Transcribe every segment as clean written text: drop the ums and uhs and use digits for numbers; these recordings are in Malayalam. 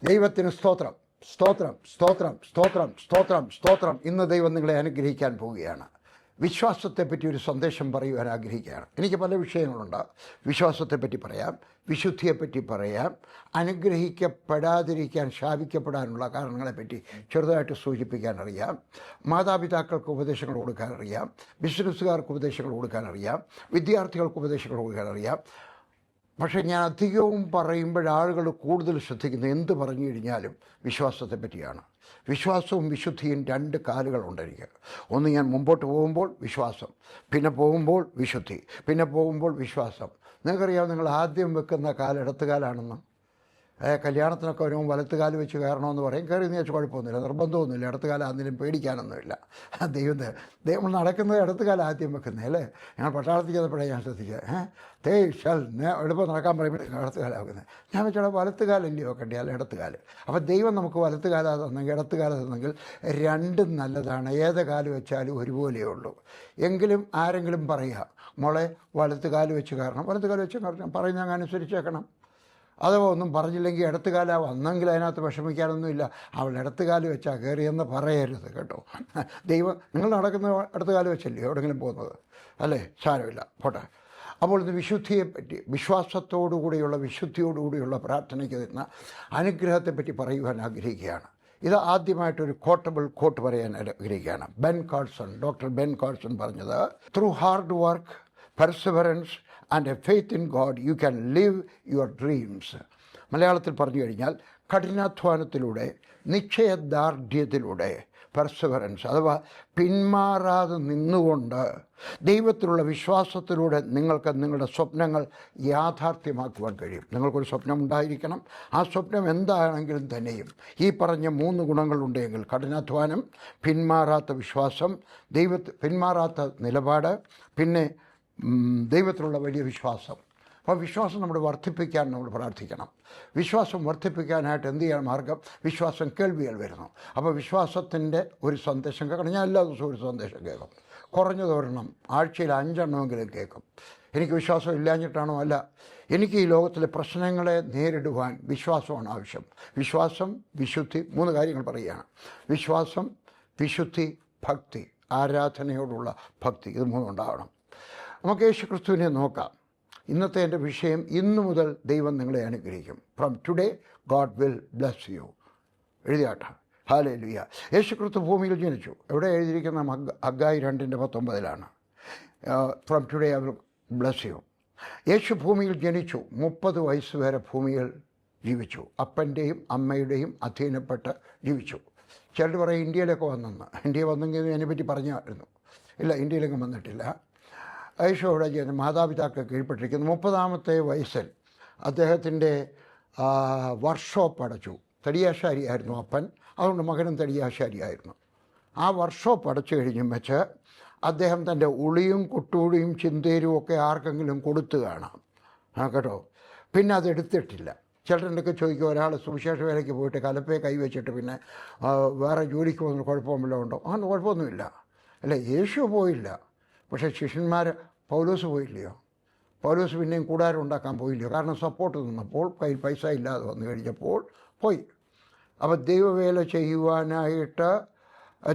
ദൈവത്തിന് സ്തോത്രം, സ്തോത്രം, സ്തോത്രം, സ്തോത്രം, സ്തോത്രം, സ്തോത്രം. ഇന്ന് ദൈവം നിങ്ങളെ അനുഗ്രഹിക്കാൻ പോവുകയാണ്. വിശ്വാസത്തെപ്പറ്റി ഒരു സന്ദേശം പറയുവാൻ ആഗ്രഹിക്കുകയാണ്. എനിക്ക് പല വിഷയങ്ങളുണ്ട്. വിശ്വാസത്തെപ്പറ്റി പറയാം, വിശുദ്ധിയെപ്പറ്റി പറയാം, അനുഗ്രഹിക്കപ്പെടാതിരിക്കാൻ ശാപിക്കപ്പെടാനുള്ള കാരണങ്ങളെപ്പറ്റി ചെറുതായിട്ട് സൂചിപ്പിക്കാൻ അറിയാം, മാതാപിതാക്കൾക്ക് ഉപദേശങ്ങൾ കൊടുക്കാൻ അറിയാം, ബിസിനസ്സുകാർക്ക് ഉപദേശങ്ങൾ കൊടുക്കാൻ അറിയാം, വിദ്യാർത്ഥികൾക്ക് ഉപദേശങ്ങൾ കൊടുക്കാൻ അറിയാം. പക്ഷേ ഞാൻ അധികവും പറയുമ്പോൾ ആളുകൾ കൂടുതൽ ശ്രദ്ധിക്കുന്നത് എന്ത് പറഞ്ഞു കഴിഞ്ഞാലും വിശ്വാസത്തെ പറ്റിയാണ്. വിശ്വാസവും വിശുദ്ധിയും രണ്ട് കാലുകളുണ്ട് എനിക്ക്. ഒന്ന്, ഞാൻ മുമ്പോട്ട് പോകുമ്പോൾ വിശ്വാസം, പിന്നെ പോകുമ്പോൾ വിശുദ്ധി, പിന്നെ പോകുമ്പോൾ വിശ്വാസം. നിങ്ങൾക്കറിയാം, നിങ്ങൾ ആദ്യം വെക്കുന്ന കാല് ഇടത്തുകാലാണെന്ന്. കല്യാണത്തിനൊക്കെ വരുമ്പോൾ വലത്തുകാല് വെച്ച് കയറണമെന്ന് പറയും. കയറി എന്ന് വെച്ചാൽ കുഴപ്പമൊന്നുമില്ല, നിർബന്ധമൊന്നുമില്ല. ഇടത്തുകാലം അതിനും പേടിക്കാനൊന്നുമില്ല. ദൈവം നടക്കുന്നത് ഇടത്തുകാലം ആദ്യം വെക്കുന്നത് അല്ലേ. ഞങ്ങൾ പട്ടാളത്തിൽ ചെന്നപ്പോഴേ ഞാൻ ശ്രദ്ധിച്ചത്, എളുപ്പം നടക്കാൻ പറയുമ്പോൾ ഇടത്തുകാലം വെക്കുന്നത്. ഞാൻ വെച്ചാൽ വലത്തുകാലല്ലേ വെക്കേണ്ടി, അല്ല ഇടത്തുകാല്. അപ്പോൾ ദൈവം നമുക്ക് വലത്തുകാലം തന്നെങ്കിൽ ഇടത്തുകാലം തന്നെങ്കിൽ രണ്ടും നല്ലതാണ്. ഏത് കാല് വെച്ചാലും ഒരുപോലെയേ ഉള്ളൂ. എങ്കിലും ആരെങ്കിലും പറയുക, മോളെ വലത്തുകാല് വെച്ച് കയറണം, വലത്തുകാല് വെച്ച് കയറണം പറയുന്ന അങ്ങ് അനുസരിച്ചേക്കണം. അഥവാ ഒന്നും പറഞ്ഞില്ലെങ്കിൽ ഇടത്തുകാല വന്നെങ്കിൽ അതിനകത്ത് വിഷമിക്കാനൊന്നുമില്ല. അവൾ ഇടത്തുകാല് വെച്ചാൽ കയറിയെന്ന് പറയരുത് കേട്ടോ. ദൈവം, നിങ്ങൾ നടക്കുന്ന ഇടത്തുകാല് വെച്ചല്ലേ എവിടെയെങ്കിലും പോകുന്നത് അല്ലേ, സാരമില്ല, പോട്ടെ. അപ്പോൾ ഇത് വിശുദ്ധിയെപ്പറ്റി, വിശ്വാസത്തോടുകൂടിയുള്ള വിശുദ്ധിയോടുകൂടിയുള്ള പ്രാർത്ഥനയ്ക്ക് തരുന്ന അനുഗ്രഹത്തെപ്പറ്റി പറയുവാൻ ആഗ്രഹിക്കുകയാണ്. ഇത് ആദ്യമായിട്ടൊരു കോട്ട് പറയാൻ ആഗ്രഹിക്കുകയാണ്. ഡോക്ടർ ബെൻ കാൾസൺ പറഞ്ഞത്, through hard work, perseverance and A faith in God you can live your dreams. മലയാളത്തിൽ പറഞ്ഞു കഴിഞ്ഞാൽ കഠിനാധ്വാനത്തിലൂടെ, നിശ്ചയദാർഢ്യത്തിലൂടെ, പെർസിവറൻസ് അഥവാ പിന്മാറാതെ നിന്നുകൊണ്ട് ദൈവത്തിലുള്ള വിശ്വാസത്തിലൂടെ നിങ്ങൾക്ക് നിങ്ങളുടെ സ്വപ്നങ്ങൾ യാഥാർത്ഥ്യമാക്കുവാൻ കഴിയും. നിങ്ങൾക്കൊരു സ്വപ്നം ഉണ്ടായിരിക്കണം. ആ സ്വപ്നം എന്താണെങ്കിലും തന്നെയും ഈ പറഞ്ഞ 3 ഗുണങ്ങളുണ്ടെങ്കിൽ, കഠിനാധ്വാനം, പിന്മാറാത്ത വിശ്വാസം, പിന്മാറാത്ത നിലപാട്, പിന്നെ ദൈവത്തിലുള്ള വലിയ വിശ്വാസം. അപ്പോൾ വിശ്വാസം നമ്മൾ വർദ്ധിപ്പിക്കാൻ നമ്മൾ പ്രാർത്ഥിക്കണം. വിശ്വാസം വർദ്ധിപ്പിക്കാനായിട്ട് എന്ത് ചെയ്യണം മാർഗം? വിശ്വാസം കേൾവികൾ വരുന്നു. അപ്പോൾ വിശ്വാസത്തിൻ്റെ ഒരു സന്ദേശം കേൾക്കണം. ഞാൻ എല്ലാ ദിവസവും ഒരു സന്ദേശം കേൾക്കും, കുറഞ്ഞത് ഒരെണ്ണം, ആഴ്ചയിൽ 5 എണ്ണമെങ്കിലും കേൾക്കും. എനിക്ക് വിശ്വാസം ഇല്ലാഞ്ഞിട്ടാണോ? അല്ല, എനിക്ക് ഈ ലോകത്തിലെ പ്രശ്നങ്ങളെ നേരിടുവാൻ വിശ്വാസമാണ് ആവശ്യം. വിശ്വാസം, വിശുദ്ധി, 3 കാര്യങ്ങൾ പറയുകയാണ്. വിശ്വാസം, വിശുദ്ധി, ഭക്തി, ആരാധനയോടുള്ള ഭക്തി, ഇത് 3 ഉണ്ടാവണം. നമുക്ക് യേശു ക്രിസ്തുവിനെ നോക്കാം. ഇന്നത്തെ എൻ്റെ വിഷയം, ഇന്നു മുതൽ ദൈവം നിങ്ങളെ അനുഗ്രഹിക്കും. From today God will bless you. എഴുതിയാട്ടെ. ഹല്ലേലൂയ. യേശു ക്രിസ്തു ഭൂമിയിൽ ജനിച്ചു. എവിടെ എഴുതിയിരിക്കുന്ന? Haggai 2:19 from today I will bless you. Yeshu ഭൂമിയിൽ ജനിച്ചു. 30 വയസ്സ് വരെ ഭൂമിയിൽ ജീവിച്ചു. അപ്പൻ്റെയും അമ്മയുടെയും അധീനപ്പെട്ട് ജീവിച്ചു. ചിലർ പറയും ഇന്ത്യയിലൊക്കെ വന്നെന്ന്. ഇന്ത്യ വന്നെങ്കിൽ അതിനെപ്പറ്റി പറഞ്ഞായിരുന്നു. ഇല്ല, ഇന്ത്യയിലെങ്കിലും വന്നിട്ടില്ല. യേശു അവിടെ ചെയ്യുന്ന മാതാപിതാക്കൾ കീഴ്പ്പെട്ടിരിക്കുന്നു. 30ാമത്തെ വയസ്സിൽ അദ്ദേഹത്തിൻ്റെ വർക്ക്ഷോപ്പ് അടച്ചു. തടിയാശാരിയായിരുന്നു അപ്പൻ, അതുകൊണ്ട് മകനും തടിയാശാരിയായിരുന്നു. ആ വർക്ക്ഷോപ്പ് അടച്ചു കഴിഞ്ഞും വെച്ച് അദ്ദേഹം തൻ്റെ ഉളിയും കുട്ടൂടിയും ചിന്തേരും ഒക്കെ ആർക്കെങ്കിലും കൊടുത്തു കാണാം കേട്ടോ. പിന്നെ അതെടുത്തിട്ടില്ല. ചിലരുണ്ടൊക്കെ ചോദിക്കും, ഒരാൾ സുവിശേഷ വേലയ്ക്ക് പോയിട്ട് കലപ്പയെ കൈവച്ചിട്ട് പിന്നെ വേറെ ജോലിക്ക് പോകുന്ന കുഴപ്പമില്ല ഉണ്ടോ? അങ്ങനെ കുഴപ്പമൊന്നുമില്ല അല്ലേ. യേശു പോയില്ല, പക്ഷേ ശിഷ്യന്മാർ, പൗലോസ് പോയില്ലയോ? പൗലോസ് പിന്നെയും കൂടാരം ഉണ്ടാക്കാൻ പോയില്ലയോ? കാരണം സപ്പോർട്ട് നിന്നപ്പോൾ, കയ്യിൽ പൈസ ഇല്ലാതെ വന്നു കഴിഞ്ഞപ്പോൾ പോയി. അപ്പോൾ ദൈവവേല ചെയ്യുവാനായിട്ട്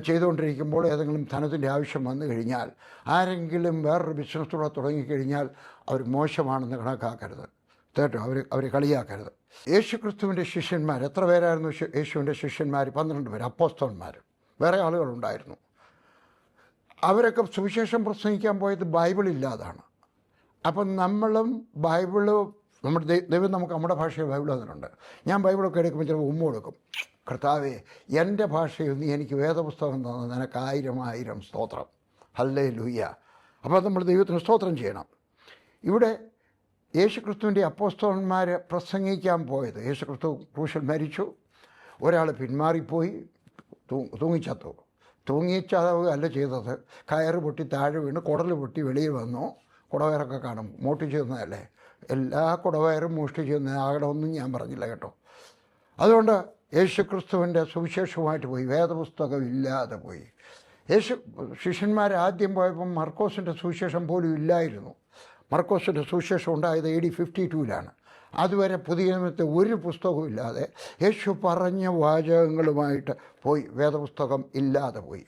ചെയ്തുകൊണ്ടിരിക്കുമ്പോൾ ഏതെങ്കിലും ധനത്തിൻ്റെ ആവശ്യം വന്നു കഴിഞ്ഞാൽ, ആരെങ്കിലും വേറൊരു ബിസിനസ്സൂടെ തുടങ്ങിക്കഴിഞ്ഞാൽ അവർ മോശമാണെന്ന് കണക്കാക്കരുത് കേട്ടോ. അവർ കളിയാക്കരുത്. യേശു ക്രിസ്തുവിൻ്റെ ശിഷ്യന്മാർ എത്ര പേരായിരുന്നു? യേശുവിൻ്റെ ശിഷ്യന്മാർ 12 പേര്, അപ്പോസ്തലന്മാർ. വേറെ ആളുകളുണ്ടായിരുന്നു. അവരൊക്കെ സുവിശേഷം പ്രസംഗിക്കാൻ പോയത് ബൈബിളില്ലാതാണ്. അപ്പം നമ്മളും ബൈബിള്, നമ്മുടെ ദൈവം നമുക്ക് നമ്മുടെ ഭാഷയിൽ ബൈബിൾ തന്നിട്ടുണ്ട്. ഞാൻ ബൈബിളൊക്കെ എടുക്കുമ്പോൾ ചിലപ്പോൾ കൊടുക്കും. കർത്താവേ, എൻ്റെ ഭാഷയിൽ നീ എനിക്ക് വേദപുസ്തകം തന്നു, നിനക്ക് 1000 സ്തോത്രം. ഹല്ലേലൂയ. അപ്പോൾ നമ്മൾ ദൈവത്തിന് സ്തോത്രം ചെയ്യണം. ഇവിടെ യേശുക്രിസ്തുവിൻ്റെ അപ്പോസ്തലന്മാർ പ്രസംഗിക്കാൻ പോയത്, യേശുക്രിസ്തു ക്രൂശിൽ മരിച്ചു, ഒരാൾ പിന്മാറിപ്പോയി, തൂങ്ങിച്ചത്തു. തൂങ്ങിച്ചതവ് അല്ല ചെയ്തത്, കയറ് പൊട്ടി താഴെ വീണ് കുടൽ പൊട്ടി വെളിയിൽ വന്നു. കുടവയറൊക്കെ കാണും, മോഷ്ടിച്ചു തന്നതല്ലേ. എല്ലാ കുടവയറും മോഷ്ടിച്ചു തന്ന ആകടമൊന്നും ഞാൻ പറഞ്ഞില്ല കേട്ടോ. അതുകൊണ്ട് യേശുക്രിസ്തുവിൻ്റെ സുവിശേഷവുമായിട്ട് പോയി, വേദപുസ്തകം ഇല്ലാതെ പോയി. ശിഷ്യന്മാർ ആദ്യം പോയപ്പം മർക്കോസിൻ്റെ സുവിശേഷം പോലും ഇല്ലായിരുന്നു. മർക്കോസിൻ്റെ സുവിശേഷം ഉണ്ടായത് AD 52 അതുവരെ പുതിയ നിയമത്തെ ഒരു പുസ്തകവും ഇല്ലാതെ യേശു പറഞ്ഞ വാചകങ്ങളുമായിട്ട് പോയി. വേദപുസ്തകം ഇല്ലാതെ പോയി.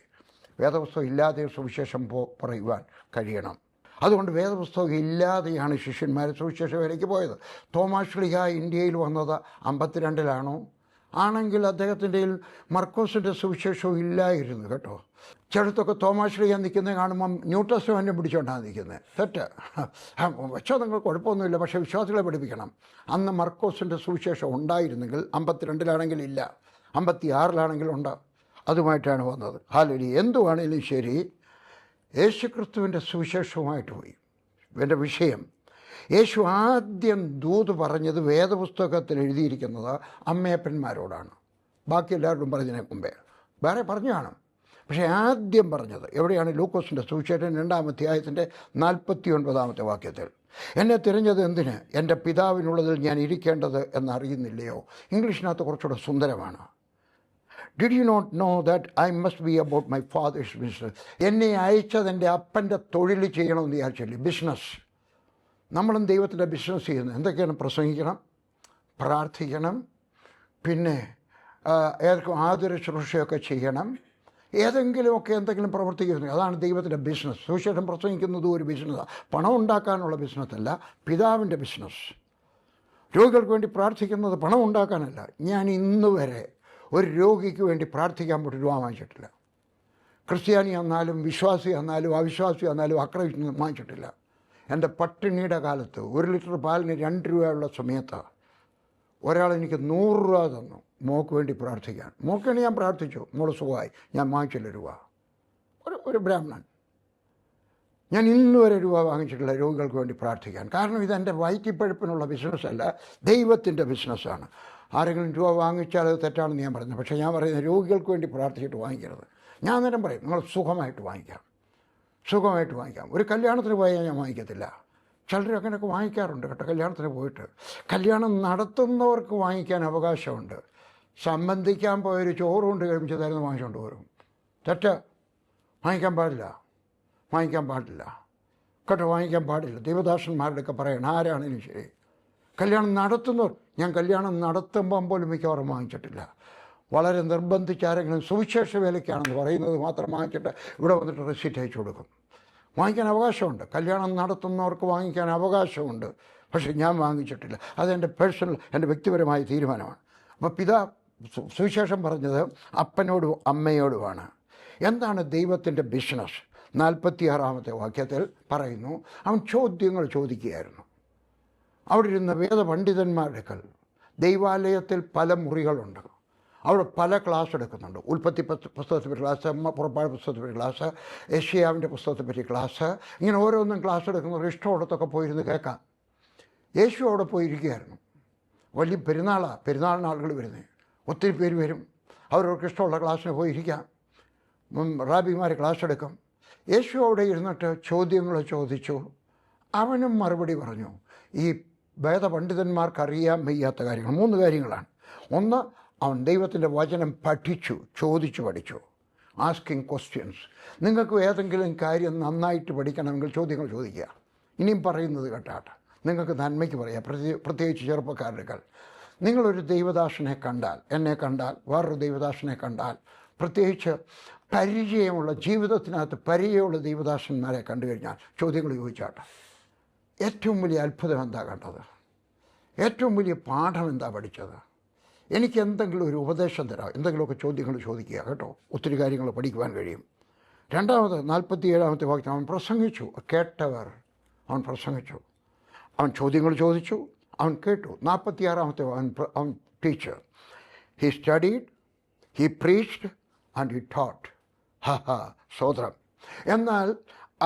വേദപുസ്തകം ഇല്ലാതെ സുവിശേഷം പറയുവാൻ കഴിയണം. അതുകൊണ്ട് വേദപുസ്തകം ഇല്ലാതെയാണ് ശിഷ്യന്മാർ സുവിശേഷ വേലയ്ക്ക് പോയത്. തോമാ ശ്ലീഹ ഇന്ത്യയിൽ വന്നത് 52-ലാണോ? ആണെങ്കിൽ അദ്ദേഹത്തിൻ്റെ മർക്കോസിൻ്റെ സുവിശേഷവും ഇല്ലായിരുന്നു കേട്ടോ. ചിലത്തൊക്കെ തോമാ ശ്ലീഹ നിൽക്കുന്നത് കാണുമ്പം ന്യൂ ടെസ്റ്റ്മെൻ്റ് പിടിച്ചുകൊണ്ടാണ് നിൽക്കുന്നത്. തെറ്റ്. പക്ഷേ നിങ്ങൾ കുഴപ്പമൊന്നുമില്ല, പക്ഷേ വിശ്വാസികളെ പഠിപ്പിക്കണം. അന്ന് മർക്കോസിൻ്റെ സുവിശേഷം ഉണ്ടായിരുന്നെങ്കിൽ 52-ലാണെങ്കിൽ ഇല്ല, 56-ലാണെങ്കിൽ ഉണ്ട്. അതുമായിട്ടാണ് വന്നത്. ഹല്ലേലൂയ. എന്തുവാണേലും ശരി, യേശുക്രിസ്തുവിൻ്റെ സുവിശേഷവുമായിട്ട് പോയി. എൻ്റെ വിഷയം, യേശു ആദ്യം ദൂത് പറഞ്ഞത് വേദപുസ്തകത്തിൽ എഴുതിയിരിക്കുന്നത് അമ്മയപ്പന്മാരോടാണ്. ബാക്കി എല്ലാവരോടും പറഞ്ഞതിന് മുമ്പേ വേറെ പറഞ്ഞു കാണും. പക്ഷേ ആദ്യം പറഞ്ഞത് എവിടെയാണ്? ലൂക്കോസിൻ്റെ സുവിശേഷം 2-ാം അധ്യായത്തിൻ്റെ 49-ാമത്തെ വാക്യത്തിൽ, എന്നെ തിരഞ്ഞത് എന്തിന്? എൻ്റെ പിതാവിനുള്ളതിൽ ഞാൻ ഇരിക്കേണ്ടത് എന്നറിയുന്നില്ലയോ? ഇംഗ്ലീഷിനകത്ത് കുറച്ചുകൂടെ സുന്ദരമാണ്. Did you not know that I must be about my father's business? എന്നെ അയച്ചത് എൻ്റെ അപ്പൻ്റെ തൊഴിൽ ചെയ്യണമെന്ന് വിചാരിച്ചില്ലേ? ബിസിനസ്. നമ്മളും ദൈവത്തിൻ്റെ ബിസിനസ് ചെയ്യുന്നത് എന്തൊക്കെയാണ്? പ്രസംഗിക്കണം, പ്രാർത്ഥിക്കണം, പിന്നെ ഏതൊക്കെ ആതുര ശുശ്രൂഷയൊക്കെ ചെയ്യണം, ഏതെങ്കിലുമൊക്കെ എന്തെങ്കിലും പ്രവർത്തിക്കുന്നു. അതാണ് ദൈവത്തിൻ്റെ ബിസിനസ്. സുവിശേഷം പ്രസംഗിക്കുന്നതും ഒരു ബിസിനസ്സാണ്. പണം ഉണ്ടാക്കാനുള്ള ബിസിനസ്സല്ല, പിതാവിൻ്റെ ബിസിനസ്. രോഗികൾക്ക് വേണ്ടി പ്രാർത്ഥിക്കുന്നത് പണം ഉണ്ടാക്കാനല്ല. ഞാൻ ഇന്ന് വരെ ഒരു രോഗിക്ക് വേണ്ടി പ്രാർത്ഥിക്കാൻ പോയിട്ട് രൂപ വാങ്ങിച്ചിട്ടില്ല. ക്രിസ്ത്യാനി എന്നാലും വിശ്വാസി എന്നാലും അവിശ്വാസി എന്നാലും ആക്രമിക്കുന്നത് വാങ്ങിച്ചിട്ടില്ല. എൻ്റെ പട്ടിണിയുടെ കാലത്ത് 1 ലിറ്റർ പാലിന് 2 രൂപയുള്ള സമയത്ത് ഒരാൾ എനിക്ക് 100 രൂപ തന്നു മോൾക്ക് വേണ്ടി പ്രാർത്ഥിക്കാൻ. മോൾക്ക് വേണ്ടി ഞാൻ പ്രാർത്ഥിച്ചു, മോള് സുഖമായി. ഞാൻ വാങ്ങിച്ചില്ല രൂപ. ഒരു ബ്രാഹ്മണൻ. ഞാൻ ഇന്ന് വരെ രൂപ വാങ്ങിച്ചിട്ടില്ല രോഗികൾക്ക് വേണ്ടി പ്രാർത്ഥിക്കാൻ. കാരണം ഇതെൻ്റെ വയറ്റിപ്പഴുപ്പിനുള്ള ബിസിനസ്സല്ല, ദൈവത്തിൻ്റെ ബിസിനസ്സാണ്. ആരെങ്കിലും രൂപ വാങ്ങിച്ചാൽ അത് തെറ്റാണെന്ന് ഞാൻ പറയുന്നത്. പക്ഷേ ഞാൻ പറയുന്നത് രോഗികൾക്ക് വേണ്ടി പ്രാർത്ഥിച്ചിട്ട് വാങ്ങിക്കരുത്. ഞാൻ അന്നേരം പറയും, നിങ്ങൾ സുഖമായിട്ട് വാങ്ങിക്കാം, സുഖമായിട്ട് വാങ്ങിക്കാം. ഒരു കല്യാണത്തിന് പോയാൽ ഞാൻ വാങ്ങിക്കത്തില്ല. ചിലർ അങ്ങനെയൊക്കെ വാങ്ങിക്കാറുണ്ട് കേട്ടോ. കല്യാണത്തിന് പോയിട്ട് കല്യാണം നടത്തുന്നവർക്ക് വാങ്ങിക്കാൻ അവകാശമുണ്ട്. സംബന്ധിക്കാൻ പോയൊരു ചോറ് കൊണ്ട് കഴിപ്പിച്ച് തരുന്ന വാങ്ങിച്ചുകൊണ്ട് വരും. തെറ്റ്. വാങ്ങിക്കാൻ പാടില്ല, വാങ്ങിക്കാൻ പാടില്ല കേട്ടോ, വാങ്ങിക്കാൻ പാടില്ല. ദൈവദാസന്മാരുടെയൊക്കെ പറയണം, ആരാണെങ്കിലും ശരി. കല്യാണം നടത്തുന്നവർ, ഞാൻ കല്യാണം നടത്തുമ്പം പോലും മിക്കവാറും വാങ്ങിച്ചിട്ടില്ല. വളരെ നിർബന്ധിച്ചാരെങ്കിലും സുവിശേഷ വേലയ്ക്കാണെന്ന് പറയുന്നത് മാത്രം വാങ്ങിച്ചിട്ട് ഇവിടെ വന്നിട്ട് റെസിറ്റ് അയച്ചു കൊടുക്കും. വാങ്ങിക്കാൻ അവകാശമുണ്ട്. കല്യാണം നടത്തുന്നവർക്ക് വാങ്ങിക്കാൻ അവകാശമുണ്ട്. പക്ഷേ ഞാൻ വാങ്ങിച്ചിട്ടില്ല. അതെൻ്റെ പേഴ്സണൽ, എൻ്റെ വ്യക്തിപരമായ തീരുമാനമാണ്. അപ്പോൾ സുവിശേഷം പറഞ്ഞത് അപ്പനോടും അമ്മയോടുമാണ്. എന്താണ് ദൈവത്തിൻ്റെ ബിസിനസ്? 46-ാമത്തെ വാക്യത്തിൽ പറയുന്നു, അവൻ ചോദ്യങ്ങൾ ചോദിക്കുകയായിരുന്നു. അവിടെ ഇരുന്ന വേദപണ്ഡിതന്മാരെടുക്കൽ. ദൈവാലയത്തിൽ പല മുറികളുണ്ട്, അവിടെ പല ക്ലാസ് എടുക്കുന്നുണ്ട്. ഉൽപ്പത്തി പുസ്തകത്തെപ്പറ്റി ക്ലാസ്, പുറപ്പാട് പുസ്തകത്തെപ്പറ്റി ക്ലാസ്, യെശയ്യാവിൻ്റെ പുസ്തകത്തെപ്പറ്റി ക്ലാസ്. ഇങ്ങനെ ഓരോന്നും ക്ലാസ് എടുക്കുന്നവർ ഇഷ്ടമുള്ളതൊക്കെ പോയിരുന്ന് കേൾക്കാം. യേശു അവിടെ പോയിരിക്കുകയായിരുന്നു. വലിയ പെരുന്നാളിന് ആളുകൾ വരുന്നത്, ഒത്തിരി പേര് വരും. അവർക്ക് ഇഷ്ടമുള്ള ക്ലാസ്സിന് പോയിരിക്കാം. റാബിമാർ ക്ലാസ് എടുക്കും. യേശു അവിടെ ഇരുന്നിട്ട് ചോദ്യങ്ങൾ ചോദിച്ചു. അവനും മറുപടി പറഞ്ഞു. ഈ വേദപണ്ഡിതന്മാർക്കറിയാൻ വയ്യാത്ത കാര്യങ്ങൾ 3 കാര്യങ്ങളാണ്. ഒന്ന്, അവൻ ദൈവത്തിൻ്റെ വചനം ചോദിച്ചു പഠിച്ചു. Asking questions. നിങ്ങൾക്ക് ഏതെങ്കിലും കാര്യം നന്നായിട്ട് പഠിക്കണമെങ്കിൽ ചോദ്യങ്ങൾ ചോദിക്കുക. ഇനിയും പറയുന്നത് കേട്ടാട്ടെ, നിങ്ങൾക്ക് നന്മയ്ക്ക് പറയാം. പ്രത്യേകിച്ച് ചെറുപ്പക്കാരുടെ നിങ്ങളൊരു ദൈവദാസനെ കണ്ടാൽ, എന്നെ കണ്ടാൽ, വേറൊരു ദൈവദാസനെ കണ്ടാൽ, പ്രത്യേകിച്ച് പരിചയമുള്ള, ജീവിതത്തിനകത്ത് പരിചയമുള്ള ദൈവദാസന്മാരെ കണ്ടു കഴിഞ്ഞാൽ ചോദ്യങ്ങൾ ചോദിച്ചാട്ടെ. ഏറ്റവും വലിയ അത്ഭുതം എന്താ കണ്ടത്? ഏറ്റവും വലിയ പാഠം എന്താ പഠിച്ചത്? എനിക്ക് എന്തെങ്കിലും ഒരു ഉപദേശം തരാം. എന്തെങ്കിലുമൊക്കെ ചോദ്യങ്ങൾ ചോദിക്കുക കേട്ടോ. ഒത്തിരി കാര്യങ്ങൾ പഠിക്കുവാൻ കഴിയും. രണ്ടാമത് 47-ാമത്തെ വാക്യം, അവൻ പ്രസംഗിച്ചു. കേട്ടവർ, അവൻ പ്രസംഗിച്ചു. അവൻ ചോദ്യങ്ങൾ ചോദിച്ചു, അവൻ കേട്ടു. 46-ാമത്തെ അവൻ teacher. He studied, he preached and he taught. സ്വതന്ത്രം. എന്നാൽ